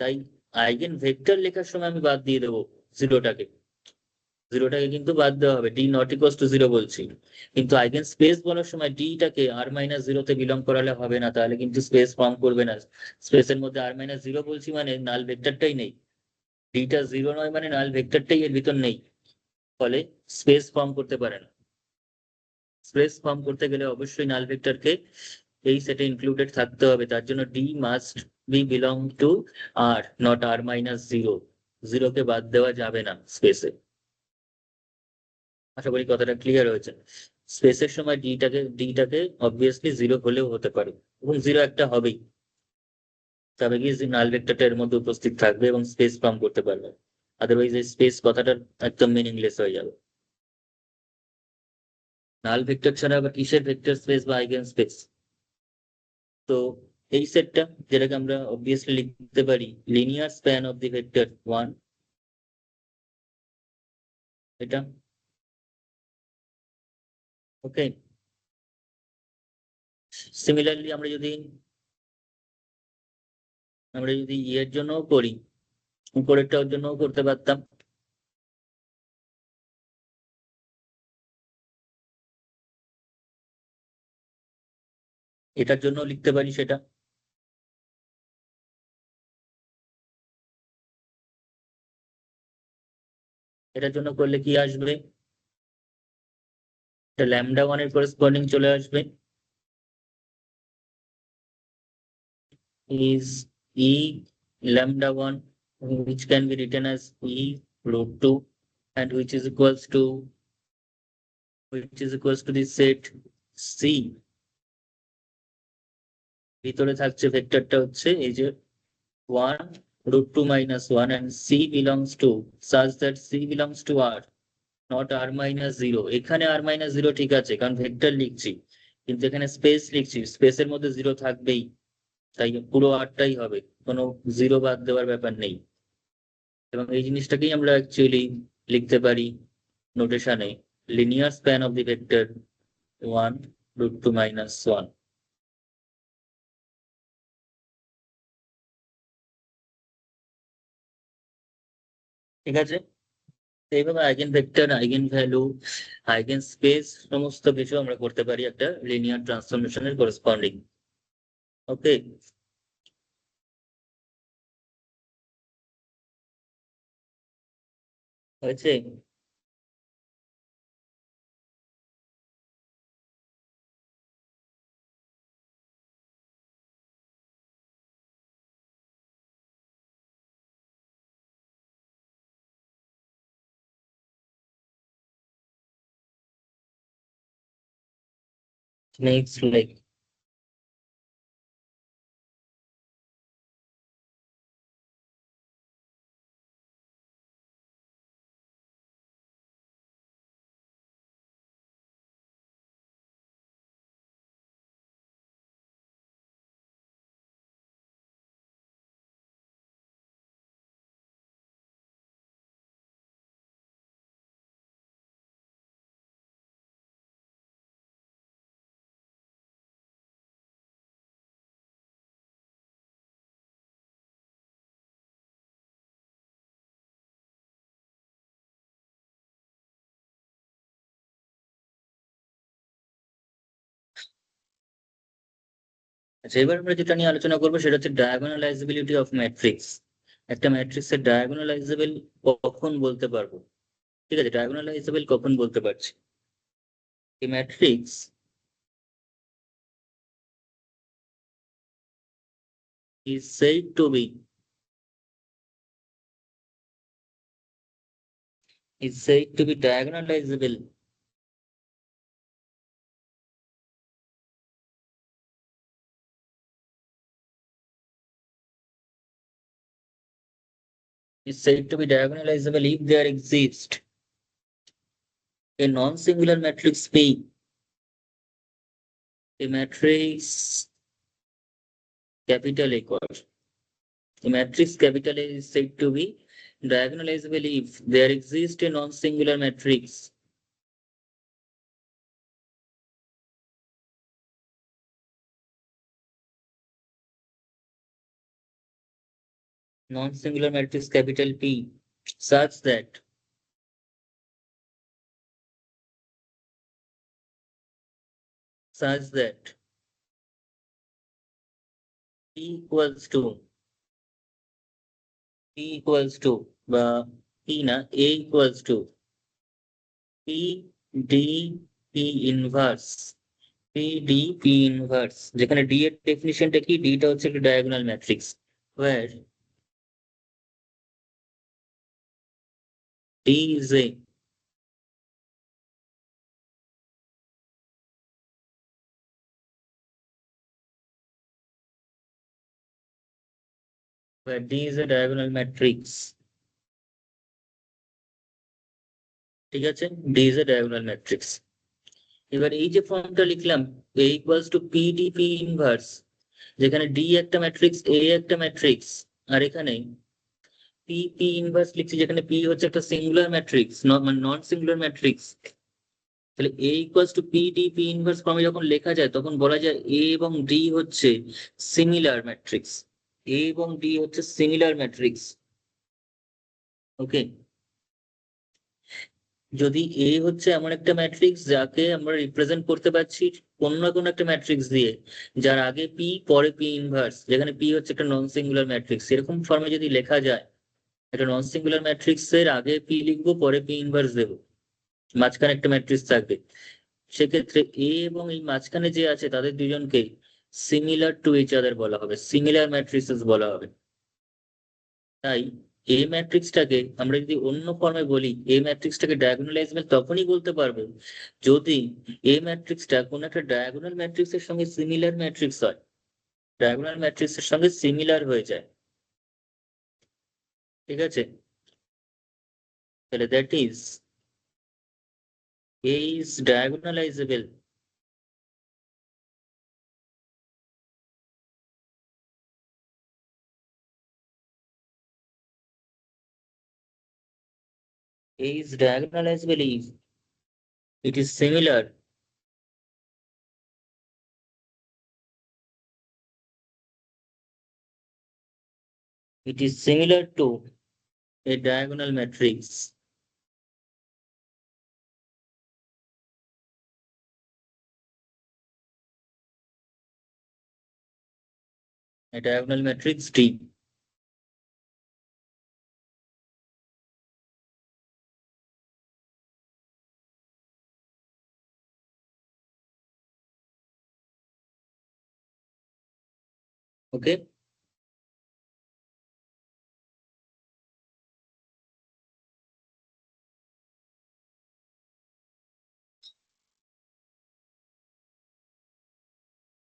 তাই আইগেন ভেক্টর লেখার সময় আমি বাদ দিয়ে দেবো জিরোটাকে, জিরোটাকে কিন্তু বাদ দেওয়া হবে, D not equals to zero বলছি। কিন্তু আইগেন স্পেস বলার সময় ডিটাকে r-0 বিলং করালে হবে না, তাহলে কিন্তু স্পেস ফর্ম করবে না। স্পেসের মধ্যে r-0 বলছি মানে নাল ভেক্টরটাই নেই, ডিটা জিরো নয় মানে নাল ভেক্টরটাই এর ভিতর নেই, ফলে স্পেস ফর্ম করতে পারে না। স্পেস ফর্ম করতে গেলে অবশ্যই নাল ভেক্টরকে এই সেটে ইনক্লুডেড থাকতে হবে, তার জন্য D must be belong to R, not r-0। জিরোকে বাদ দেওয়া যাবে না স্পেসে। আশা করি কথাটা ক্লিয়ার হয়েছে। স্পেসের সময় ডিটাকে অবভিয়াসলি জিরো হলেও হতে পারে, এবং জিরো একটা হবেই, তবে কি নাল ভেক্টরটা এর মধ্যে উপস্থিত থাকবে এবং স্পেস ফর্ম করতে পারবে, আদারওয়াইজ এই স্পেস কথাটা একদম মিনিংলেস হয়ে যাবে। নাল ভেক্টর ছাড়া আবার কিসের ভেক্টর স্পেস বা আইগেন স্পেস? তো এই সেটটা যেটাকে আমরা অবভিয়াসলি লিখতে পারি linear span of the vector 1, এটা ওকে। সিমিলারলি আমরা যদি এর জন্যও করি, উপরেরটার জন্যও করতে পারতাম। এটার জন্য লিখতে পারি সেটা। এটার জন্য করলে কি আসবে, এটা ল্যামডা 1 এর করেসপন্ডিং চলে আসবে, is e lambda 1, which can be written as e√2, and which is equals to the set c। ভিতরে থাকছে ভেক্টরটা হচ্ছে এই যে 1√2 - 1, and c belongs to such that c belongs to r, not R minus zero. এখানে R minus zero ঠিক আছে, কারণ vector লিখছি, কিন্তু এখানে স্পেস লিখছি, স্পেসের মধ্যে জিরো থাকবেই, তাই পুরো আরটাই হবে, কোনো জিরো বাদ দেওয়ার ব্যাপার নেই। এবং এই জিনিসটাকেই আমরা অ্যাকচুয়ালি লিখতে পারি নোটেশনে, linear span of the vector 1√2 - 1। ঠিক আছে, তো এইভাবে eigen vector, eigen value, eigen space সমস্ত কিছু আমরা করতে পারি একটা লিনিয়ার ট্রান্সফরমেশনের করেসপন্ডিং। ওকে, হয়েছে। নেক্সট লাইক, আচ্ছা এবার আমরা যেটা নিয়ে আলোচনা করবো সেটা হচ্ছে ডায়াগোনালাইজেবিলিটি অফ ম্যাট্রিক্স। একটা ম্যাট্রিক্সের ডায়াগোনালাইজেবল কখন বলতে পারবো? ঠিক আছে, ডায়াগোনালাইজেবল কখন বলতে পারছি? A matrix is said to be diagonalizable if there exists a non-singular matrix P. A matrix capital A quad. A matrix capital A is said to be diagonalizable if there exists a non-singular matrix non-singular matrix capital P such that such that P equals to P na A equals to P D P inverse P inverse, যেখানে D এর ডেফিনিশনটা কি? D টা হচ্ছে একটা diagonal matrix where D is a where D is a diagonal matrix। ঠিক আছে, D is a diagonal matrix। এবার এই যে ফর্মটা লিখলাম A equals to PDP inverse, যেখানে D একটা ম্যাট্রিক্স, A একটা ম্যাট্রিক্স, আর এখানে PP ইনভার্স লিখছি যেখানে P হচ্ছে একটা সিঙ্গুলার ম্যাট্রিক্স, মানে নন সিঙ্গুলার ম্যাট্রিক্স। তাহলে A equals to PDP inverse ফর্মে যখন লেখা যায় তখন বলা যায় A এবং D হচ্ছে সিমিলার ম্যাট্রিক্স। A এবং D হচ্ছে সিমিলার ম্যাট্রিক্স। ওকে, যদি A হচ্ছে এমন একটা ম্যাট্রিক্স যাকে আমরা রিপ্রেজেন্ট করতে পারছি কোন না কোন একটা ম্যাট্রিক্স দিয়ে, যার আগে P পরে P ইনভার্স, যেখানে P হচ্ছে একটা নন সিঙ্গুলার ম্যাট্রিক্স, এরকম ফর্মে যদি লেখা যায়, একটা নন সিঙ্গুলার ম্যাট্রিক্স এর আগে P লিখবো, পরে P ইনভার্স দেবো, মাঝখানে একটা ম্যাট্রিক্স থাকবে, সেক্ষেত্রে এ এবং এই মাঝখানে যে আছে তাদের দুজনকে সিমিলার টু ইচ আদার বলা হবে, সিমিলার ম্যাট্রিক্সেস বলা হবে। তাই এ ম্যাট্রিক্সটাকে আমরা যদি অন্য ফর্মে বলি, এ ম্যাট্রিক্সটাকে ডায়াগোনালাইজেবল তখনই বলতে পারবো যদি এ ম্যাট্রিক্সটা কোন একটা ডায়াগোনাল ম্যাট্রিক্সের সঙ্গে সিমিলার ম্যাট্রিক্স হয়, ডায়াগোনাল ম্যাট্রিক্সের সঙ্গে সিমিলার হয়ে যায়। ঠিক আছে, তাহলে that is A is diagonalizable. A is diagonalizable if it is similar to a diagonal matrix. A diagonal matrix D. Okay.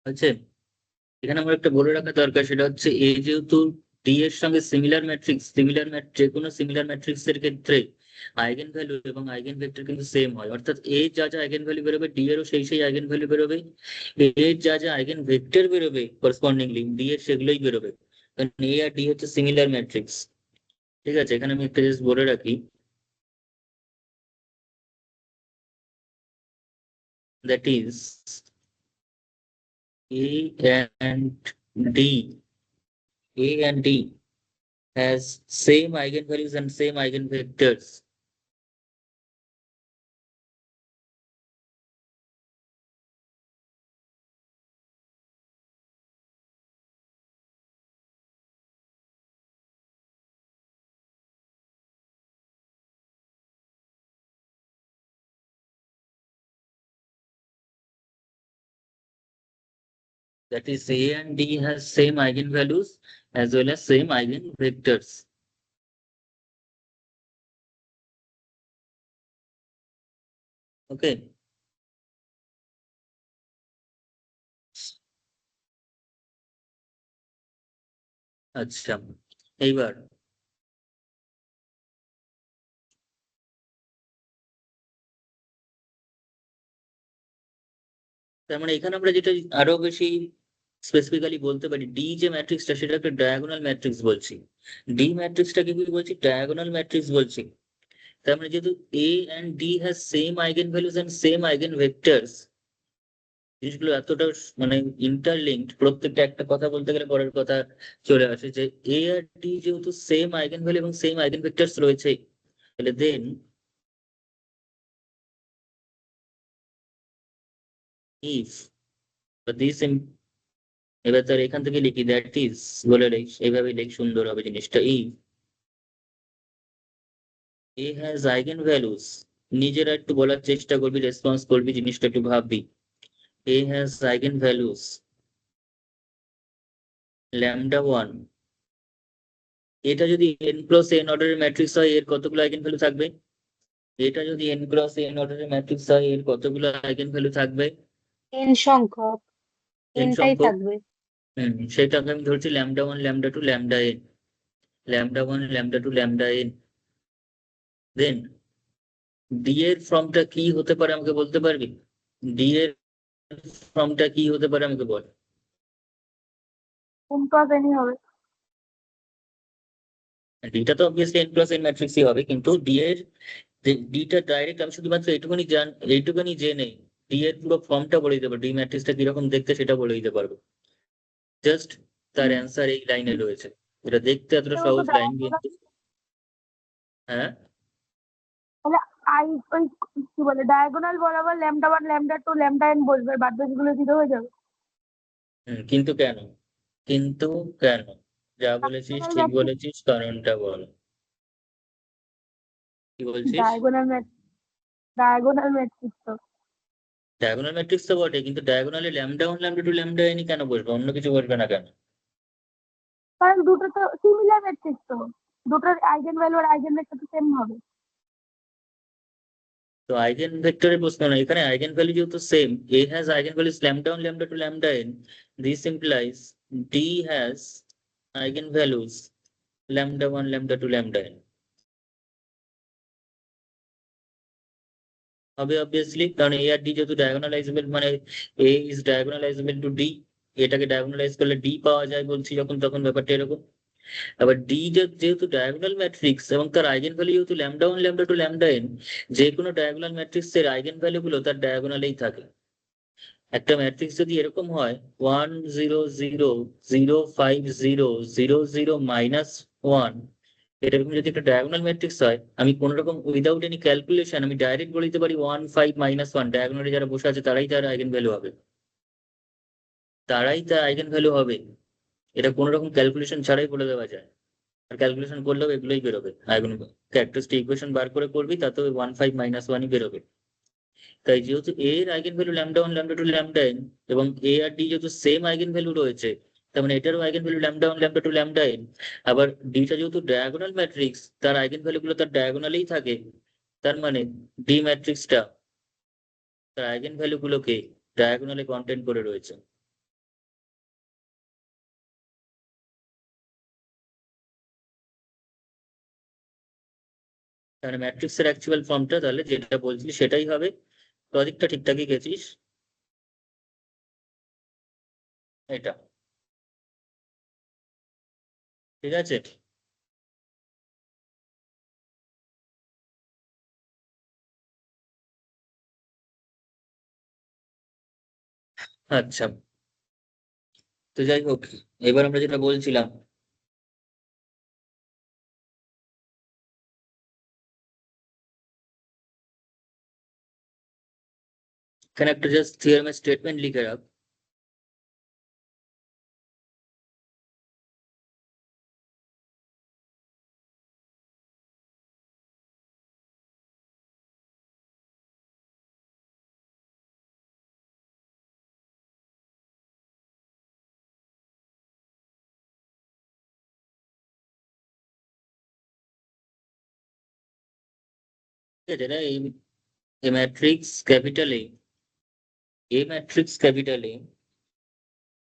আছে, এখানে আমার একটা বলে রাখা দরকার, সেটা হচ্ছে এ যেহেতু ডি এর সঙ্গে সিমিলার ম্যাট্রিক্স, যে কোনো সিমিলার ম্যাট্রিক্স এর ক্ষেত্রে আইগেন ভ্যালু এবং আইগেন ভেক্টর কিন্তু সেম হয়, অর্থাৎ এ যা যা আইগেন ভ্যালু বেরোবে ডি এরও সেই আইগেন ভ্যালু বেরোবে, এ যা যা আইগেন ভেক্টর বেরোবে করসপন্ডিংলি ডি এর সেগুলোই বেরোবে, কারণ এ আর ডি হচ্ছে সিমিলার ম্যাট্রিক্স। ঠিক আছে, এখানে আমি একটা জিনিস বলে রাখি, that is A and D, A and D has same eigenvalues and same eigenvectors. That is, A and D has same eigenvalues as well as same eigenvectors. Okay. আচ্ছা, এইবার তার মানে এখানে আমরা যেটা আরো বেশি স্পেসিফিক্যালি বলতে পারি, ডি যে ম্যাট্রিক্সটা সেটা একটা ডায়াগোনাল ম্যাট্রিক্স বলছি, ডি ম্যাট্রিক্সটাকে কি বলছি, ডায়াগোনাল ম্যাট্রিক্স বলছি। তার মানে যেহেতু A and D has same eigen values and same eigen vectors, জিনিসগুলো এতটা মানে ইন্টারলিঙ্কড, প্রত্যেকটা একটা কথা বলতে গেলে পরের কথা চলে আসে, যে এ আর ডি যেহেতু সেম আইগেন ভ্যালু এবং সেম আইগেন ভেক্টরস রয়েছে, তাহলে দেন ইফ দিস, এবার তার এখান থেকে লিখি, দ্যাট ইজ বলে লিখ, এইভাবে লিখ, সুন্দর হবে জিনিসটা। If A has eigen values, নিজেরা একটু বলার চেষ্টা করবি, রেসপন্স করবি, জিনিসটা একটু ভাববি। A has eigen values lambda one, এটা যদি এন ক্রস এন অর্ডারের ম্যাট্রিক্স হয়, এর কতগুলো আইগেন ভ্যালু থাকবে? এটা যদি এন ক্রস এন অর্ডারের ম্যাট্রিক্স হয়, এর কতগুলো আইগেন ভ্যালু থাকবে? এন সংখ্যক, এন এনটাই সংখ্যক। থাকবে। সেটাকে আমি ধরছি lambda one, lambda two, lambda n, lambda one, lambda two, lambda n. Then D এর ফর্মটা কি হতে পারে আমাকে বলতে পারবি? ডি এর ফর্মটা কি হতে পারে আমাকে বল। এন ক্রস এনই হবে। ডিটা তো অবভিয়াসলি এন ক্রস এন ম্যাট্রিক্সই হবে, কিন্তু ডি এর ডিটা ডাইরেক্ট আমি শুধুমাত্র এইটুকুনি জেনে ডি এর পুরো ফর্মটা বলে দিতে পারবো, ডি ম্যাট্রিক্সটা কিরকম দেখতে সেটা বলে দিতে পারবো। জাস্ট তার অ্যান্সার এই লাইনে রয়েছে, এটা দেখতে এতটা যেহেতু সহজ লাইন diagonal, কিন্তু। হ্যাঁ, তাহলে আই ওই কি বলে ডায়াগোনাল বরাবর lambda one lambda two lambda N বসবে, বাদ বাকিগুলো জিরো হয়ে যাবে। কিন্তু কেন, কিন্তু কেন? যা বলেছিস ঠিক বলেছিস, কারণটা বল, কি বলছিস? ডায়াগোনাল ম্যাট্রিক্স তো। ডায়াগোনাল ম্যাট্রিক্স তো বটে, কিন্তু ডায়াগোনালে lambda one, lambda two, lambda এনই কেন বসবে, অন্য কিছু বসবে না কেন? কারণ দুটো তো সিমিলার ম্যাট্রিক্স, তো দুটোর আইগেন ভ্যালু আর আইগেন ভেক্টর তো সেম হবে। তো আইগেন ভেক্টরের প্রশ্ন না, এখানে আইগেন ভ্যালু যেহেতু same, A has eigen values lambda one, lambda two, lambda N, this implies D has eigen values lambda one, lambda two, lambda N. হবে অবভিয়াসলি, কারণ এ আর ডি যেহেতু ডায়াগোনালাইজেবল, মানে A is diagonalizable to D, এটাকে diagonalize করলে D পাওয়া যায় বলছি যখন, তখন ব্যাপারটা এরকম। আবার ডি যেহেতু ডায়াগোনাল ম্যাট্রিক্স এবং তার আইগেন ভ্যালু যেহেতু lambda one lambda two lambda N, যে কোনো ডায়াগোনাল ম্যাট্রিক্স এর আইগেন ভ্যালু গুলো তার ডায়াগোনালেই থাকে। একটা ম্যাট্রিক্স যদি এরকম হয় 1 0 0 0 5 0 0 0 এরকম যদি একটা ডায়াগোনাল ম্যাট্রিক্স হয়, আমি কোন রকম উইদাউট এনি ক্যালকুলেশন আমি ডাইরেক্ট বলে দিতে পারি 1 5 - 1, ডায়াগোনালে যারা বসে আছে তারাই তার আইগেন ভ্যালু হবে, তারাই তার আইগেন ভ্যালু হবে। এটা কোনো রকম ক্যালকুলেশন ছাড়াই বলে দেওয়া যায়। আর ক্যালকুলেশন করলেও এগুলোই বেরোবে, আইগেন ক্যারেক্টারিস্টিক ইকুয়েশন বার করে করবি তাতেও 1 5 - 1ই বেরোবে। তাই যেহেতু এ এর eigen value lambda one lambda two lambda N, এবং এ আর ডি যেহেতু সেম আইগেন ভ্যালু রয়েছে, তার মানে এটারও eigen value lambda one lambda two lambda N. আবার ডিটা যেহেতু ডায়াগোনাল ম্যাট্রিক্স, তার আইগেন ভ্যালু গুলো তার ডায়াগোনালেই থাকে, তার মানে ডি ম্যাট্রিক্সটা তার আইগেন ভ্যালু গুলোকে ডায়াগোনালে কন্টেন্ট করে রয়েছে। তাহলে ম্যাট্রিক্সের অ্যাকচুয়াল ফর্মটা তাহলে যেটা বলছিলি সেটাই হবে। লজিকটা ঠিকঠাকই গেছিস। এটা ঠিক আছে। আচ্ছা, তো যাই হোক, এবার আমরা যেটা বলছিলাম, এখানে একটা জাস্ট থিওরেমের স্টেটমেন্ট লিখে রাখ। ঠিক আছে, এটা A matrix capital A matrix capital A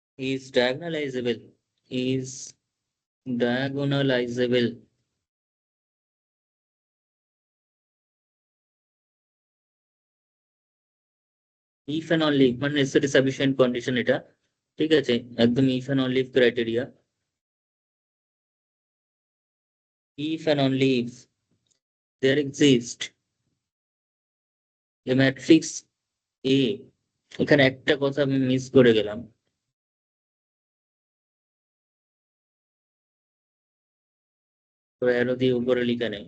is diagonalizable if and only, মানে necessary sufficient condition এটা, ঠিক আছে, একদম if and only if criteria, if and only if there exist a matrix A। এখানে একটা কথা আমি মিস করে গেলাম, তো অ্যারো দিয়ে উপরে লিখে নেই।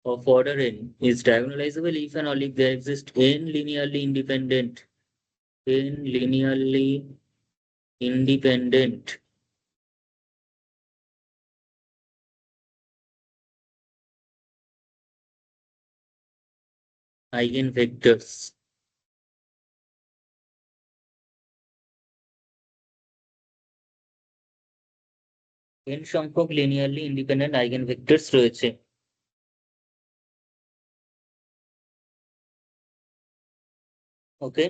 Of order n is diagonalizable if and only if there exist n linearly independent eigenvectors n সংখ্যক লিনিয়ারলি ইন্ডিপেন্ডেন্ট আইগেনভেক্টরস রয়েছে। ওকে,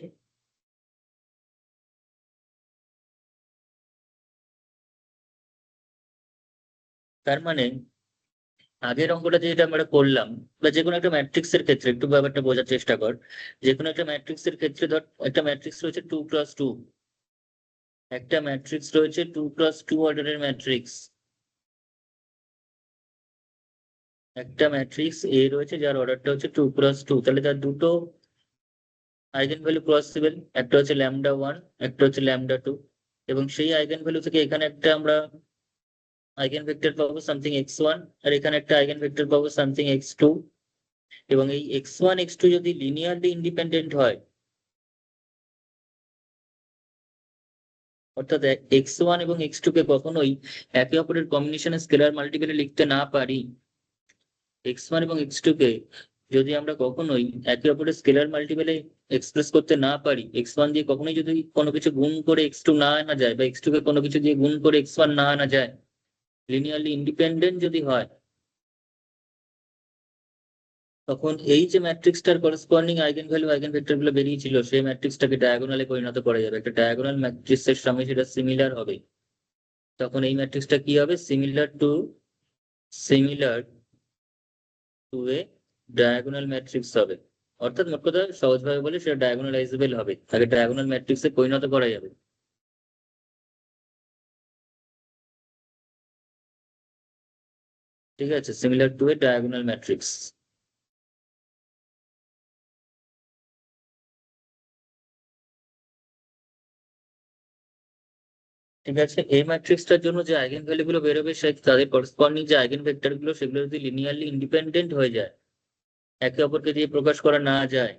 তার মানে আগের অঙ্কটা যেটা আমরা করলাম, বা যে কোনো একটা ম্যাট্রিক্স এর ক্ষেত্রে একটু ব্যাপারটা বোঝার চেষ্টা কর। যে কোনো একটা ম্যাট্রিক্স এর ক্ষেত্রে ধর একটা ম্যাট্রিক্স রয়েছে 2 × 2, একটা ম্যাট্রিক্স রয়েছে 2 × 2 অর্ডারের ম্যাট্রিক্স, একটা ম্যাট্রিক্স এ রয়েছে যার অর্ডারটা হচ্ছে 2 × 2, তাহলে তার দুটো আইগেন ভ্যালু পসিবল, একটা হচ্ছে ল্যামডা ওয়ান, একটা হচ্ছে ল্যামডা টু, এবং সেই আইগেন ভ্যালু থেকে এখানে একটা আমরা আইগেন ভেক্টর পাবো সামথিং x1, আর এখানে একটা আইগেন ভেক্টর পাবো সামথিং x2, এবং এই x1 x2 যদি লিনিয়ারলি ইন্ডিপেন্ডেন্ট হয়, অর্থাৎ x1 এবং x2 কে কখনোই একে অপরের কম্বিনেশনে স্কেলার মাল্টিপলে লিখতে না পারি, x1 এবং x2 কে যদি আমরা কখনোই একে অপরের স্কেলার মাল্টিপলে এক্সপ্রেস করতে না পারি, x1 দিয়ে কখনোই যদি কোনো কিছু গুণ করে x2 না আনা যায়, বা x2 কে কোনো কিছু দিয়ে গুণ করে x1 না আনা যায়, লিনিয়ারলি ইন্ডিপেন্ডেন্ট যদি হয়, তখন এই যে ম্যাট্রিক্সটার corresponding eigen value eigen vector গুলো বেরিয়েছিল, সেই ম্যাট্রিক্সটাকে ডায়াগোনালে পরিণত করা যাবে, একটা ডায়াগোনাল ম্যাট্রিক্সের সঙ্গে সেটা সিমিলার হবে। তখন এই ম্যাট্রিক্সটা কি হবে? Similar to similar to A diagonal matrix হবে। অর্থাৎ মোট কথা সহজভাবে বলে সেটা ডায়াগোনালাইজেবল হবে, তাকে ডায়াগোনাল ম্যাট্রিক্সে পরিণত করা যাবে। ঠিক আছে, similar to A diagonal matrix. ঠিক আছে, এই ম্যাট্রিক্সটার জন্য যে আইগেন ভ্যালু গুলো বেরোবে তাদের করেসপন্ডিং যে আইগেন ভেক্টর গুলো সেগুলো যদি লিনিয়ারলি ইন্ডিপেন্ডেন্ট হয়ে যায়, একে অপরকে দিয়ে প্রকাশ করা না যায়,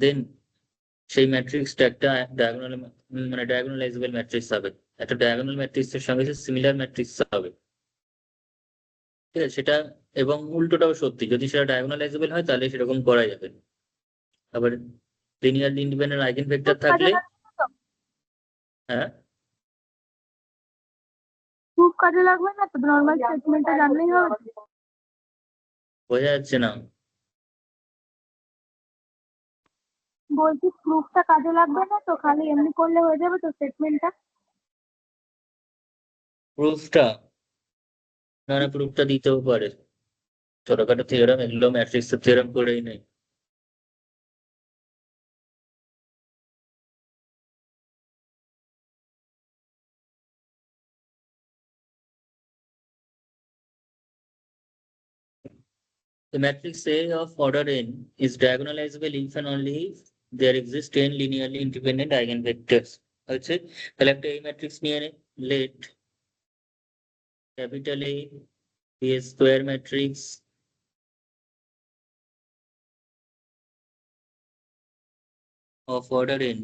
দেন সেই ম্যাট্রিক্সটা একটা ডায়াগোনাল মানে ডায়াগোনালাইজেবল ম্যাট্রিক্স হবে। একটা ডায়াগোনাল ম্যাট্রিক্সের সঙ্গে সিমিলার ম্যাট্রিক্স হবে। ঠিক আছে, সেটা এবং উল্টোটাও সত্যি, যদি সেটা ডায়াগোনালাইজেবল হয় তাহলে সেরকম করা যাবে। আবার লিনিয়ারলি ইন্ডিপেন্ডেন্ট আইগেন ভেক্টর খুব কাজে থাকলে, লাগবে না তো? হ্যাঁ খুব কাজে লাগবে না তো, নর্মাল স্টেটমেন্টটা জানলেই হবে তো? বোঝা যাচ্ছে না। বলছি প্রুফটা কাজে লাগবে না তো, খালি এমনি করলে হয়ে যাবে তো স্টেটমেন্টটা? প্রুফটা, না না, প্রুফটা দিতেও পারে। ছোটখাটো থিওরাম, এগুলো ম্যাট্রিক্সের থিওরাম করেই নেই। The matrix A of order n is diagonalizable if and only if there exist n linearly independent eigenvectors. হচ্ছে তাহলে একটা এই ম্যাট্রিক্স নিয়ে নে, let capital A be a square matrix of order n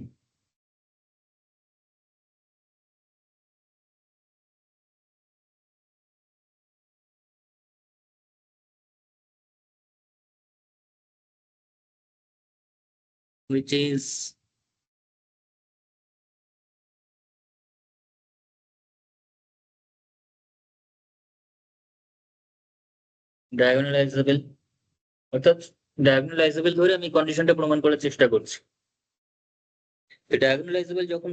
which is diagonalizable। অর্থাৎ diagonalisable ধরে আমি কন্ডিশনটা প্রমাণ করার চেষ্টা করছি। ডায়াগোনালাইজেবল যখন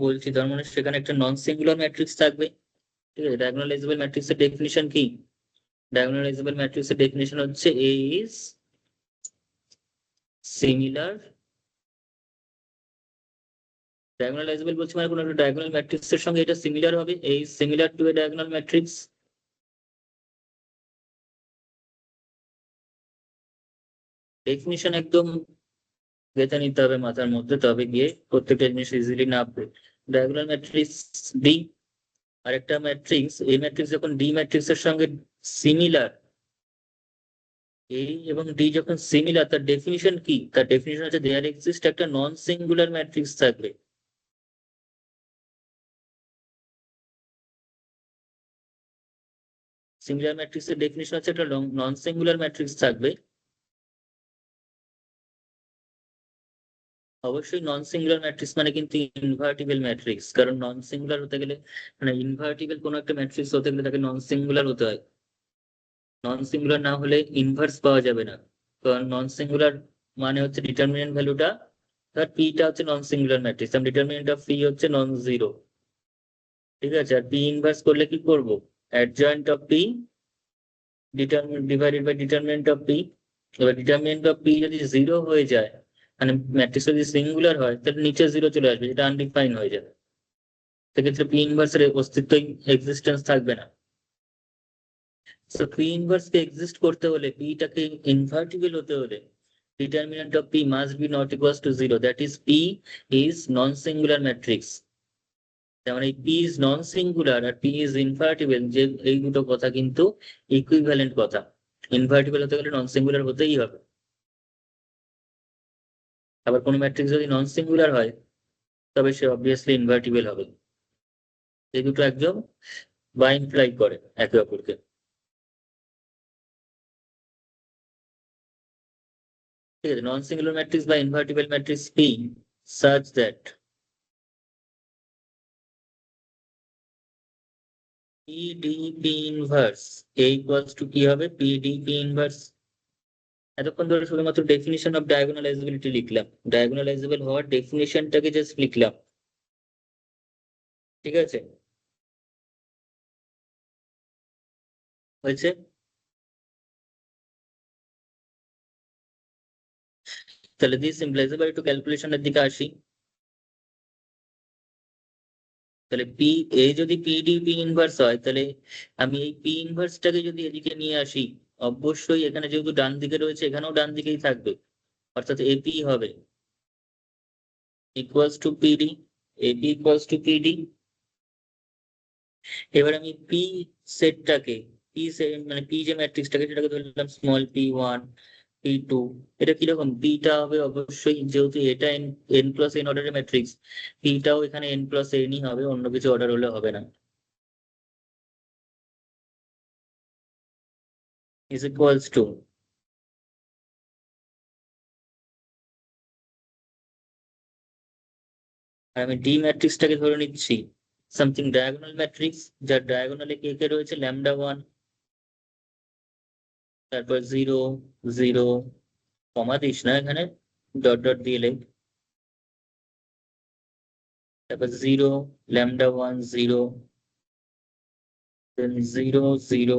বলছি তার মানে সেখানে একটা নন সিঙ্গুলার ম্যাট্রিক্স থাকবে। ঠিক আছে, ডায়াগোনালাইজেবল ম্যাট্রিক্সের ডেফিনিশন কি? ডায়াগোনালাইজেবল ম্যাট্রিক্সের ডেফিনিশন হচ্ছে A is similar। ডায়াগোনালাইজেবল বলছি মানে কোনো একটা ডায়াগোনাল ম্যাট্রিক্সের সঙ্গে এটা সিমিলার হবে। A is similar to a diagonal matrix। Definition একদম গেঁথে নিতে হবে মাথার মধ্যে, তবে গিয়ে প্রত্যেকটা জিনিস ইজিলি নামবে। ডায়াগোনাল ম্যাট্রিক্স ডি, আর একটা ম্যাট্রিক্স, এই ম্যাট্রিক্স যখন ডি ম্যাট্রিক্সের সঙ্গে সিমিলার, এ এবং ডি যখন সিমিলার, তার ডেফিনিশন কি? তার ডেফিনিশন হচ্ছে দেয়ার এক্সিস্ট একটা নন সিঙ্গুলার ম্যাট্রিক্স থাকবে। সিমিলার ম্যাট্রিক্সের ডেফিনিশন হচ্ছে একটা নন সিঙ্গুলার ম্যাট্রিক্স থাকবে। অবশ্যই নন সিঙ্গুলার ম্যাট্রিক্স মানে কিন্তু ইনভার্টিবল ম্যাট্রিক্স, কারণ নন সিঙ্গুলার হতে গেলে মানে ইনভার্টিবল কোনো একটা ম্যাট্রিক্স হতে গেলে তাকে নন সিঙ্গুলার হতে হয়। নন সিঙ্গুলার না হলে ইনভার্স পাওয়া যাবে না, কারণ নন সিঙ্গুলার মানে হচ্ছে ডিটারমিনেন্ট ভ্যালুটা, ধর পিটা হচ্ছে নন সিঙ্গুলার ম্যাট্রিক্স, আর ডিটারমিনেন্ট অফ পি হচ্ছে নন জিরো। ঠিক আছে, আর পি ইনভার্স করলে কি করবো? Adjoint of P divided by determinant of P. এবার ডিটারমিনেন্ট অফ পি যদি জিরো হয়ে যায়, মানে ম্যাট্রিক্স যদি সিঙ্গুলার হয়, তাহলে নিচে জিরো চলে আসবে, যেটা আনডিফাইন হয়ে যাবে। সেক্ষেত্রে পি ইনভার্সের অস্তিত্বই এক্সিস্টেন্স থাকবে না। সো পি ইনভার্স কে এক্সিস্ট করতে হলে, পিটাকে ইনভার্টিবল হতে হলে, determinant of P must be not equals to zero, that is P is non singular matrix. তার মানে পি ইজ নন সিঙ্গুলার আর পি ইজ ইনভার্টিবল, যে এই দুটো কথা কিন্তু ইকুইভ্যালেন্ট কথা। ইনভার্টিবল হতে গেলে নন সিঙ্গুলার হতেই হবে। আবার কোনো ম্যাট্রিক্স যদি নন সিঙ্গুলার হয় তবে সে অবভিয়াসলি ইনভার্টিবল হবে। এই দুটো একদম বা ইমপ্লাই করে একে অপরকে। ঠিক আছে, নন সিঙ্গুলার ম্যাট্রিক্স বা invertible matrix P such that PDP inverse A equals to কি হবে? PDP inverse. এতক্ষণ ধরে শুধুমাত্র ডেফিনিশন অফ ডায়াগোনালাইজেবিলিটি লিখলাম, ডায়াগোনালাইজেবল হওয়ার ডেফিনিশনটাকে জাস্ট লিখলাম। ঠিক আছে, হয়েছে? তাহলে দিস ইমপ্লাইজ, এবার একটু ক্যালকুলেশনের দিকে আসি। তাহলে পি এ যদি পিডি পি ইনভার্স হয়, তাহলে আমি এই পি ইনভার্সটাকে যদি এদিকে নিয়ে আসি, অবশ্যই এখানে যেহেতু ডান দিকে রয়েছে এখানেও ডান দিকেই থাকবে, অর্থাৎ এপি হবে equals to PD, AP equals to PD. এবার আমি পি সেটটাকে, পি মানে পি যে ম্যাট্রিক্সটাকে সেটাকে ধরলাম small P one, P two. এটা কিরকম, পিটা হবে অবশ্যই, যেহেতু এটা এন এন প্লাস এন অর্ডারের ম্যাট্রিক্স, পিটাও এখানে এন প্লাস এনই হবে, অন্য কিছু অর্ডার হলে হবে না। ইজ ইকুয়ালস টু, আর আমি ডি ম্যাট্রিক্সটাকে ধরে নিচ্ছি সামথিং ডায়াগোনাল ম্যাট্রিক্স, যার ডায়াগোনালে কে কে রয়েছে ল্যামডা ওয়ান, তারপর জিরো জিরো, কমা দিস না এখানে, ডট ডট দিয়ে লেখ, তারপর zero lambda one zero, then zero zero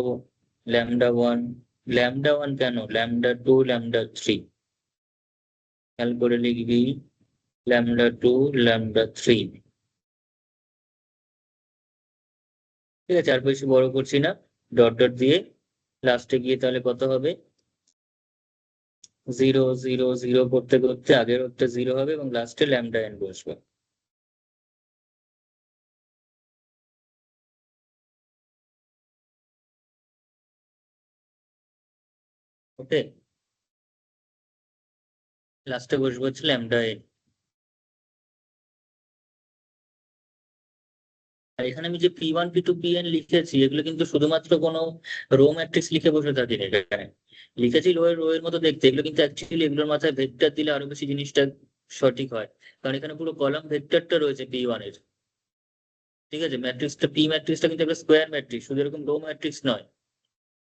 lambda one, lambda one কেন, ল্যামডা টু ল্যামডা থ্রি, খেয়াল করে লিখবি ল্যামডা টু ল্যামডা থ্রি। ঠিক আছে, আর বেশি বড় করছি না, ডট ডট দিয়ে লাস্টে গিয়ে তাহলে কত হবে, জিরো জিরো জিরো করতে করতে আগের একটা জিরো হবে এবং লাস্টে ল্যামডা এন বসবে। ওকে, লাস্টে বসবে হচ্ছে ল্যামডা এন। আর এখানে আমি যে P one P two P N লিখেছি, এগুলো কিন্তু শুধুমাত্র কোনো রো ম্যাট্রিক্স লিখে বসে থাকিনি এখানে, লিখেছি রো এর মতো দেখতে, এগুলো কিন্তু অ্যাকচুয়ালি এগুলোর মাথায় ভেক্টর দিলে আরো বেশি জিনিসটা সঠিক হয়, কারণ এখানে পুরো কলাম ভেক্টরটা রয়েছে পি ওয়ান এর। ঠিক আছে, ম্যাট্রিক্সটা পি ম্যাট্রিক্সটা কিন্তু একটা স্কোয়ার ম্যাট্রিক্স, শুধু এরকম রো ম্যাট্রিক্স নয়,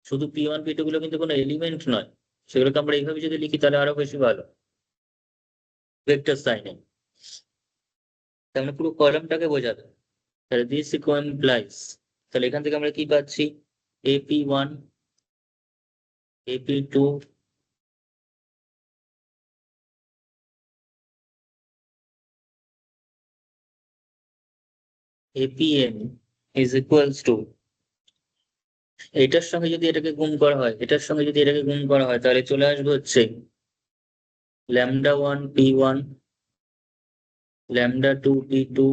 শুধু পি ওয়ান পি টু গুলো কিন্তু কোনো এলিমেন্ট নয়, সেগুলোকে আমরা এইভাবে যদি লিখি তাহলে আরো বেশি ভালো, ভেক্টর সাইনে, তার মানে পুরো কলামটাকে বোঝাবে। তাহলে দিস ইমপ্লাইজ, তাহলে এখান থেকে আমরা কি পাচ্ছি, AP one, AP two, APN is equals to, এটার সঙ্গে যদি এটাকে গুণ করা হয়, এটার সঙ্গে যদি এটাকে গুণ করা হয়, তাহলে চলে আসবে হচ্ছে lambda one P one, lambda two P two,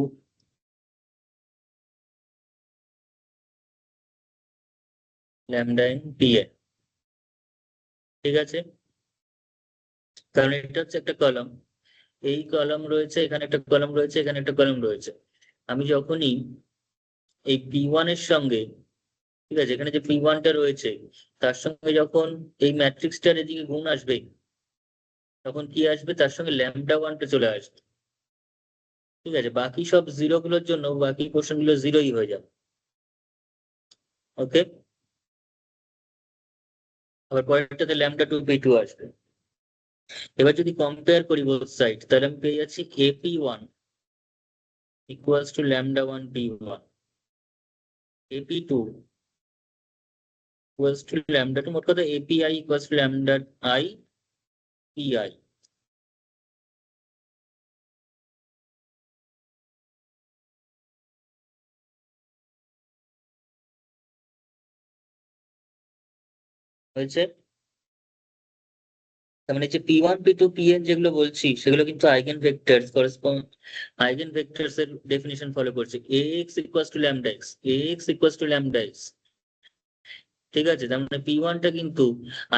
lambda N P N. ঠিক আছে, কারণ এটা হচ্ছে একটা কলাম, এই কলাম রয়েছে, এখানে একটা কলাম রয়েছে, এখানে একটা কলাম রয়েছে। আমি যখনই এই পি ওয়ান এর সঙ্গে, ঠিক আছে, এখানে যে পি ওয়ানটা রয়েছে তার সঙ্গে যখন এই ম্যাট্রিক্সটার এদিকে গুণ আসবে, তখন কি আসবে, তার সঙ্গে ল্যামডা ওয়ানটা চলে আসবে। ঠিক আছে, বাকি সব জিরো গুলোর জন্য বাকি কোশ্চেন গুলো জিরোই হয়ে যাবে। ওকে, আবার পরেরটাতে ল্যামডা টু পি টু আসবে। এবার যদি কম্পেয়ার করি বোথ সাইড, তাহলে আমি পেয়ে যাচ্ছি AP one equals to lambda one P one, AP two equals to lambda two, মোট কথা API equals to lambda I P I. হয়েছে, তার মানে যে P one P two P n যেগুলো বলছি সেগুলো কিন্তু eigen vectors correspond, eigen vectors এর ডেফিনিশন ফলো করছে, A x equals to lambda x, A x equals to lambda x. ঠিক আছে, তার মানে পি ওয়ানটা কিন্তু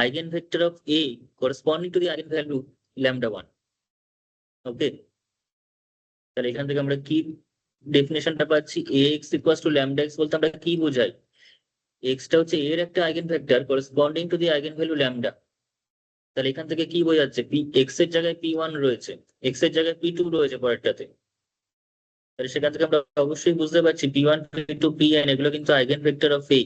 eigen vector of A corresponding to the eigen value lambda one. Okay, তাহলে এখান থেকে আমরা কি ডেফিনেশনটা পাচ্ছি, A x equals to lambda x বলতে আমরা কি বোঝাই, এক্সটা হচ্ছে এর একটা eigen vector corresponding to the eigen value lambda. তাহলে এখান থেকে কি বোঝাচ্ছে, পি এক্স এর জায়গায় পি ওয়ান রয়েছে, এক্স এর জায়গায় পি টু রয়েছে পরেরটাতে, তাহলে সেখান থেকে আমরা অবশ্যই বুঝতে পারছি P one P two P N এগুলো কিন্তু eigen vector of A.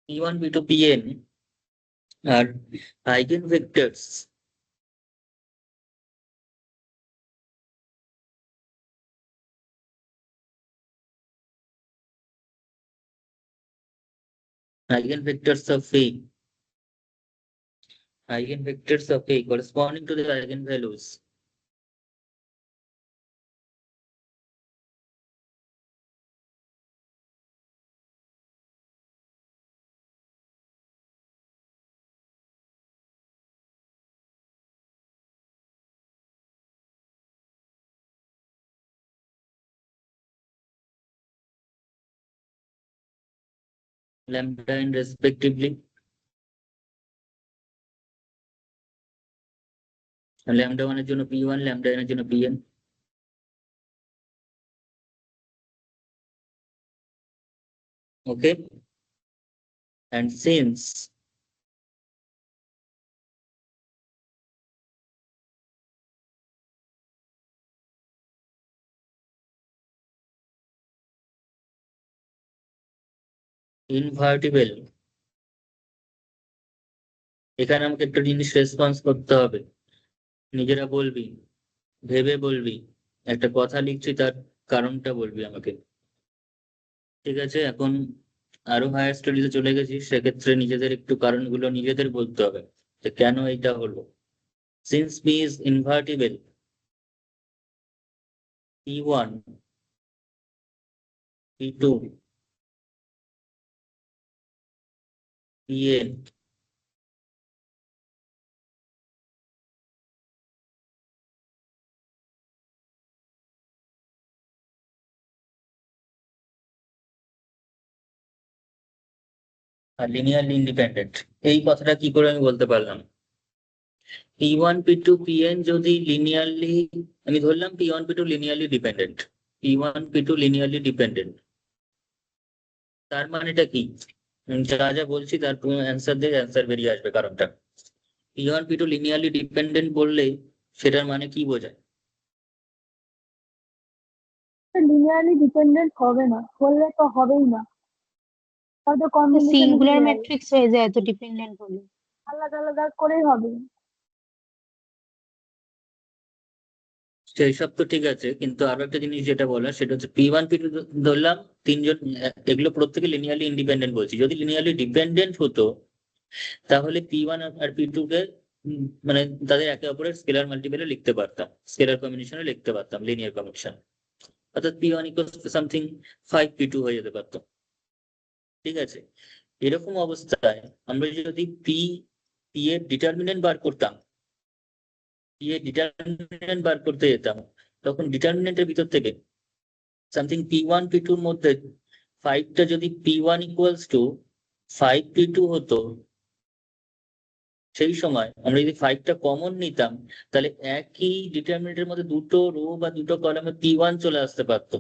P one P two P N are eigen vectors eigenvectors of A. Eigenvectors of A corresponding to the eigenvalues. Lambda n respectively. Lambda 1 এর জন্য p1, lambda n এর জন্য pn. Okay. And since invertible, এখানে আমাকে একটা জিনিস response করতে হবে, নিজেরা বলবি, ভেবে বলবি, একটা কথা লিখছি তার কারণটা বলবি আমাকে, ঠিক আছে? এখন আরো হায়ার স্টাডিজে চলে গেছি, সেক্ষেত্রে নিজেদের একটু কারণগুলো নিজেদের বলতে হবে যে কেন এটা হলো। Since B is invertible, p1, p2, pn are linearly independent. এই কথাটা কি করে আমি বলতে পারলাম? p1, p2, pn যদি লিনিয়ারলি, আমি ধরলাম p1, p2 linearly dependent, p1, p2 linearly dependent, তার মানেটা কি? যা যা বলছি তার অ্যান্সার দিয়ে অ্যান্সার বেরিয়ে আসবে কারণটা। p1, p2 লিনিয়ারলি ডিপেন্ডেন্ট বললে সেটার মানে কি বোঝায়? লিনিয়ারলি ডিপেন্ডেন্ট হবে না, বললে তো হবেই না, হয়তো কম্বিনেশন সিঙ্গুলার ম্যাট্রিক্স হয়ে যায় তো ডিপেন্ডেন্ট হলে। আলাদা আলাদা করেই হবে। সেই সব তো ঠিক আছে, কিন্তু আরো একটা জিনিস যেটা বলার সেটা হচ্ছে p1, p2 ধরলাম তিনজন, এগুলো প্রত্যেকে লিনিয়ারলি ইন্ডিপেন্ডেন্ট বলছি। যদি লিনিয়ারলি ডিপেন্ডেন্ট হতো তাহলে p1 আর p2 কে মানে তাদের একে অপরের স্কেলার মাল্টিপলে লিখতে পারতাম, স্কেলার কম্বিনেশনে লিখতে পারতাম, লিনিয়ার কম্বিনেশন। অর্থাৎ p1 equals to something 5p2 হয়ে যেতে পারতো, ঠিক আছে? এরকম অবস্থায় আমরা যদি p এর ডিটারমিনেন্ট বার করতাম, p এর ডিটারমিনেন্ট বার করতে যেতাম, তখন ডিটারমিনেন্টের ভিতর থেকে সামথিং p1, p2 র মধ্যে 5টা যদি p1 ইকুয়ালস টু 5p2 হতো, সেই সময় আমরা যদি 5টা কমন নিতাম, তাহলে একই ডিটারমিনেন্টের মধ্যে দুটো রো বা দুটো কলামে p1 চলে আসতে পারতো।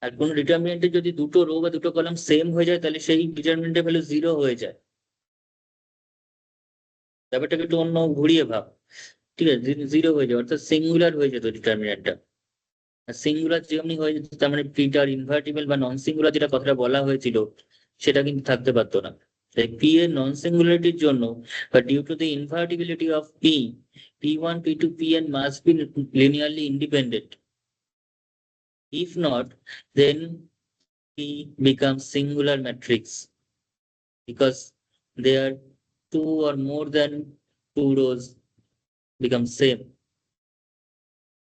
আর কোন ডিটারমিনেন্টে যদি দুটো রো বা দুটো কলাম সেম হয়ে যায় তাহলে সেই ডিটারমিনেন্টের ভ্যালু 0 হয়ে যায়। ব্যাপারটাকে একটু অন্য ঘুরিয়ে ভাব, ঠিক আছে? 0 হয়ে যায়, অর্থাৎ সিঙ্গুলার হয়ে যেত ডিটারমিনেন্টটা। সিঙ্গুলার যেমনি হয়ে যেত, তার মানে পিটার ইনভার্টিবল বা নন সিঙ্গুলার যেটা কথাটা বলা হয়েছিল সেটা কিন্তু থাকতে পারতো না। তাই পি এর নন সিঙ্গুলারিটির জন্য বা due to the invertibility of p1, p2, pn must be linearly independent. If not, then p becomes singular matrix because there two or more than two rows become same.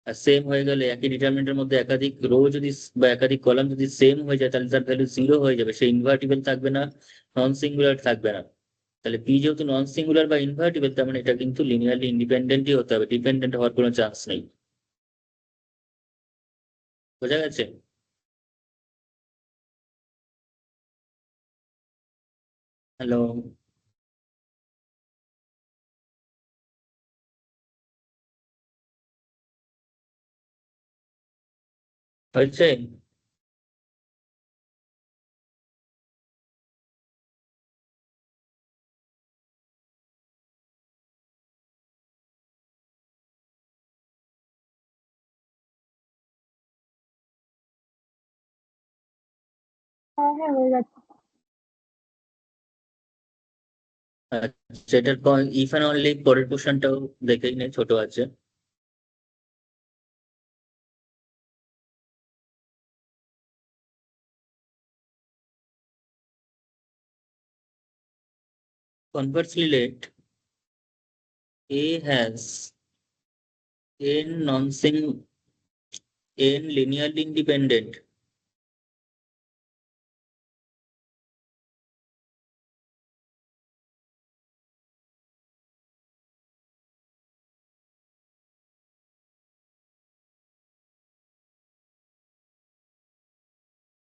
R same হয়ে গেলে একই ডিটারমিনেন্টের মধ্যে একাধিক rho যদি বা একাধিক column যদি same হয়ে যায় তাহলে তার ভ্যালু 0 হয়ে যাবে, সে ইনভার্টিবল থাকবে না, নন সিঙ্গুলার থাকবে না। তাহলে পি যেহেতু নন সিঙ্গুলার বা ইনভার্টিবল, তার মানে এটা কিন্তু লিনিয়ারলি ইন্ডিপেন্ডেন্টই হতে হবে, ডিপেন্ডেন্ট হওয়ার কোনো চান্স নেই। বোঝা গেছে? হ্যালো, হয়েছে? হ্যাঁ হ্যাঁ হয়ে গেছে। আচ্ছা, এটার ইফ অ্যান্ড অনলি পরের পোর্শনটাও দেখেই নে, ছোট আছে। Conversely, let A has n n linearly independent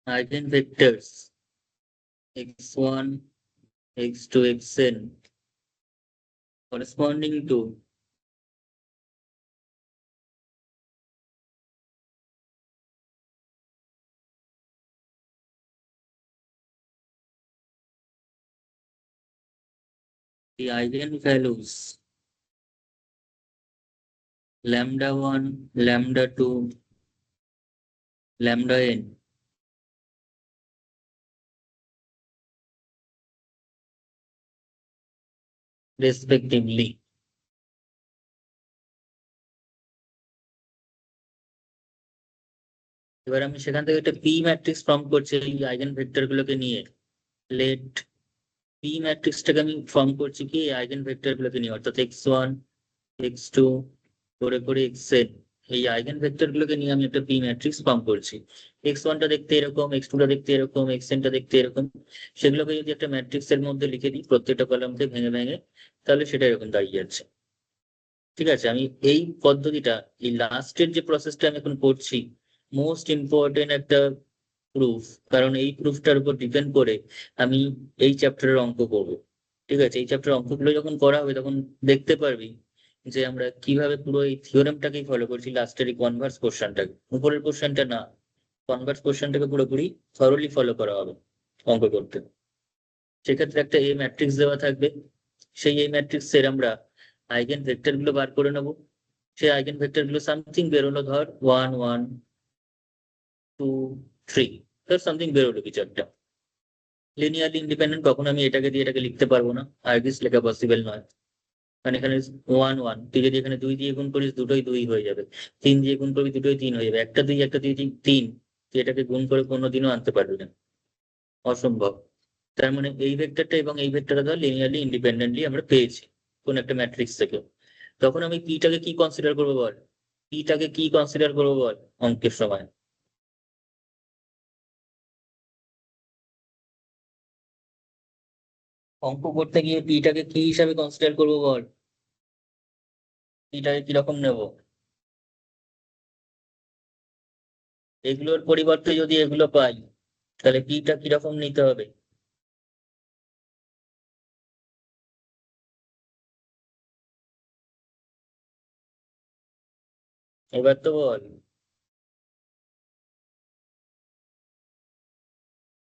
eigenvectors x1, x2, xn corresponding to the eigenvalues lambda 1, lambda 2, lambda n respectively. এবার আমি সেখান থেকে একটা পি ম্যাট্রিক্স ফর্ম করছি এই আইগেন ভেক্টর গুলোকে নিয়ে। লেট পি ম্যাট্রিক্সটাকে আমি ফর্ম করছি কি আইগেন ভেক্টর গুলোকে নিয়ে, অর্থাৎ x1, x2 করে করে xn এই আইগেন ভেক্টর গুলোকে নিয়ে আমি একটা পি ম্যাট্রিক্স ফর্ম করছি। x1টা দেখতে এরকম, x2টা দেখতে এরকম, xnটা দেখতে এরকম। সেগুলোকে যদি একটা ম্যাট্রিক্স এর মধ্যে লিখে দিই প্রত্যেকটা কলামকে ভেঙে ভেঙে, তাহলে সেটা এরকম দাঁড়িয়ে যাচ্ছে। ঠিক আছে, আমি এই পদ্ধতিটা, এই লাস্টের যে প্রসেসটা আমি এখন করছি, মোস্ট ইম্পর্টেন্ট একটা প্রুফ, কারণ এই প্রুফটার উপর ডিপেন্ড করে আমি এই চ্যাপ্টারের অঙ্ক করব। ঠিক আছে, এই চ্যাপ্টারের অঙ্কগুলো যখন করা হবে তখন দেখতে পারবি যে আমরা কিভাবে পুরো এই থিওরেমটাকেই ফলো করছি, লাস্টের এই কনভার্স কোশ্চেনটাকে, উপরের কোশ্চেনটা না, কনভার্স কোশ্চেনটাকে পুরোপুরি থরলি ফলো করা হবে অঙ্ক করতে। সেক্ষেত্রে একটা এ ম্যাট্রিক্স দেওয়া থাকবে, সেই এ ম্যাট্রিক্স এর আমরা আইগেন ভেক্টর গুলো বার করে নেবো। সেই আইগেন ভেক্টর গুলো সামথিং বেরোলো, ধর 1, 1, 2, 3, ধর সামথিং বেরোলো কিছু একটা লিনিয়ারলি ইন্ডিপেন্ডেন্ট। কখন আমি এটাকে দিয়ে এটাকে লিখতে পারবো না, আরবিস লেখা পসিবল নয়। কারণ এখানে 1, 1, তুই যদি এখানে 2 দিয়ে গুণ করিস দুটোই 2 হয়ে যাবে, 3 দিয়ে গুণ করবি দুটোই 3 হয়ে যাবে, একটা 2, একটা 2, 3, তুই এটাকে গুণ করে কোনোদিনও আনতে পারবি না, অসম্ভব। তার মানে এই ভেক্টরটা এবং এই ভেক্টরটা ধর লিনিয়ারলি ইন্ডিপেন্ডেন্টলি আমরা পেয়েছি কোন একটা ম্যাট্রিক্স থেকে। তখন আমি পিটাকে কি কনসিডার করবো বল, পিটাকে কি কনসিডার করবো বল অঙ্কের সময়। অঙ্ক করতে গিয়ে পিটাকে কি হিসাবে কনসিডার করবো বল, পিটাকে কিরকম নেব। এগুলোর পরিবর্তে যদি এগুলো পাই, তাহলে পিটা কিরকম নিতে হবে। এবার তো বল।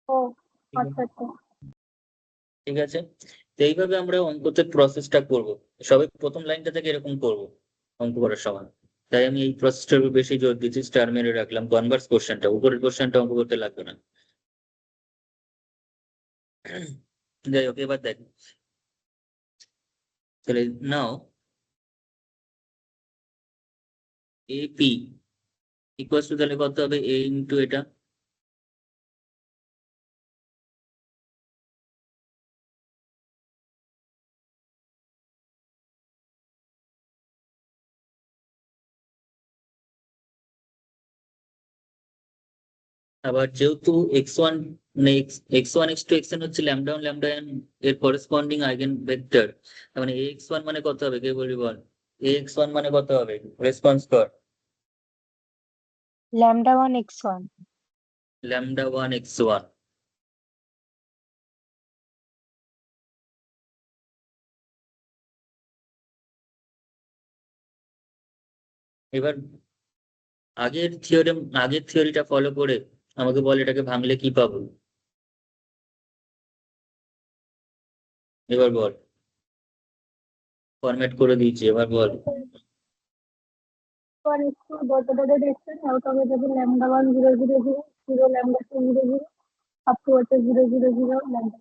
ও আচ্ছা আচ্ছা। ঠিক আছে, তো এইভাবে আমরা অঙ্কতে প্রসেসটা করব। সবে প্রথম লাইনটা থেকে এরকম করব অঙ্ক করার সময়। তাই আমি এই প্রসেসটার উপর বেশি জোর দিচ্ছি, স্টার মেরে রাখলাম কনভার্স কোশ্চেনটা, উপরের কোশ্চেনটা অঙ্ক করতে লাগবে না। যাই হোক, এবার দেখ, তাহলে নাও এপি ইকুয়াল টু তাহলে কত হবে, এ ইন্টু এটা। আবার যেহেতু x1 মানে x1, x2, xn হচ্ছে ল্যামডা 1, ল্যামডা n এর করেসপন্ডিং আইগেন ভেক্টর, তার মানে ax1 মানে কত হবে, কে বলবি বল। ax1 মানে কত হবে, রেসপন্স কর। λ1 x1 ল্যামডা 1, x1। এবার আগের থিওরিটা ফলো করে আমাকে বল এটাকে ভাঙলে কি পাবো। এবার বল, ফরম্যাট করে দিয়েছি, এবার বল। one is to dot dot dot extend out of it lambda 1 0 0 0 0 lambda 2 0 0 up to 0 0 0 lambda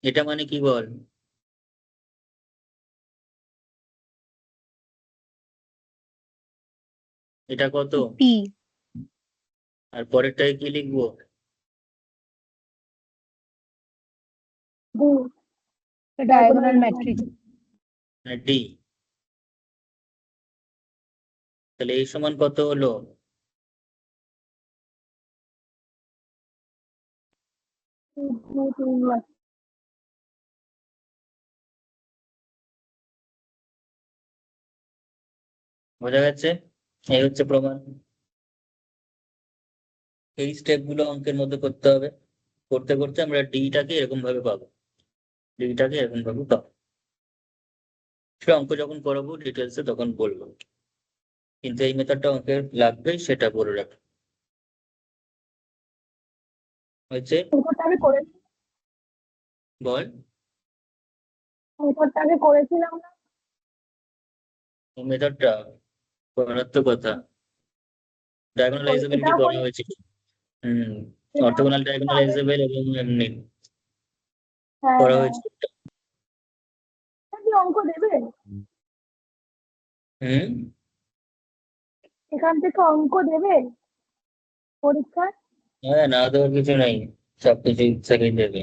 এটা মানে কি বল? এটা কত? পি আর পরেরটায় কি লিখবো? D diagonal matrix. ডি। তাহলে এই সমান কত হলো? বোঝা গেছে? এই হচ্ছে প্রমাণ। এই স্টেপ গুলো অঙ্কের মধ্যে করতে হবে। করতে করতে আমরা ডিটাকে এরকম ভাবে পাবো। ডিটাকে এরকম ভাবে পাবো। সেটা অঙ্ক যখন করাবো ডিটেলসে তখন বলবো, কিন্তু এই মেথডটা অঙ্কের লাগবে সেটা বলে রাখো। হয়েছে? এরপরটা আমি করেছি, বল। এরপরটা আমি করেছিলাম না। এই মেথডটা করার তো কথা। ডায়াগোনালাইজেবল কি এটাও করা করি, হয়েছে? হুম। এটাও অর্থোগোনাল পাবে। ডায়াগোনালাইজেবল এবং এমনি হ্যাঁ করা হ্যাঁ, হয়েছে। এটা কি অঙ্ক দেবে? হুম। এখান থেকে অঙ্ক দেবে পরীক্ষায়? হ্যাঁ, না দেওয়ার কিছু নাই, সবকিছু ইচ্ছাকেই দেবে।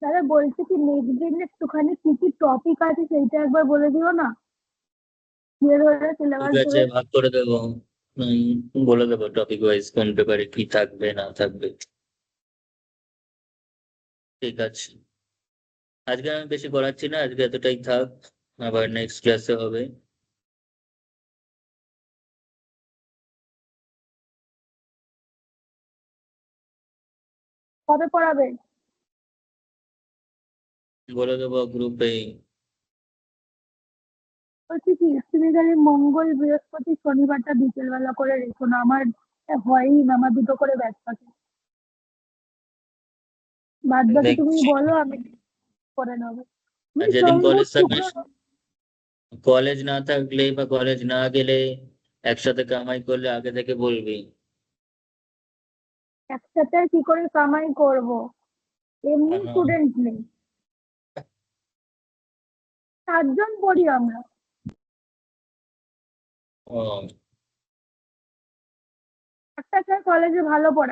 দাদা বলছি কি নেক্সট দিন একটুখানি কি কি টপিক আছে সেইটা একবার বলে দিও না, ধীরে ধরে ঠিক সিলেবাস আছে, ধরে। ভাগ করে দেবো। বলে দেবো টপিক ওয়াইজ কোন পেপারে কি থাকবে না থাকবে। ঠিক আছে, আজকে আমি বেশি করাচ্ছি না, আজকে এতটাই থাক। আবার নেক্সট ক্লাসে হবে। কবে পড়াবে? বলে দেবো গ্রুপে। বলছি কি তুমি খালি মঙ্গল বৃহস্পতি শনিবারটা বিকেল বেলা করে রেখো না, আমার হয়ই না, আমার দুটো করে ব্যাচ থাকে। বাদ বাকি তুমি দেখছি। বলো, আমি করে নেবো। আর তুমি যেদিন সোম, বুধ, কলেজ থাকবে, শুক্র কলেজ না থাকলে বা কলেজ না গেলে একসাথে কামাই করলে আগে থেকে বলবি। একসাথে আর কি করে কামাই করব? এমনি হ্যাঁ। স্টুডেন্ট নেই, 7 জন পড়ি আমরা। ও। একটা স্যার কলেজে ভালো পড়ায়।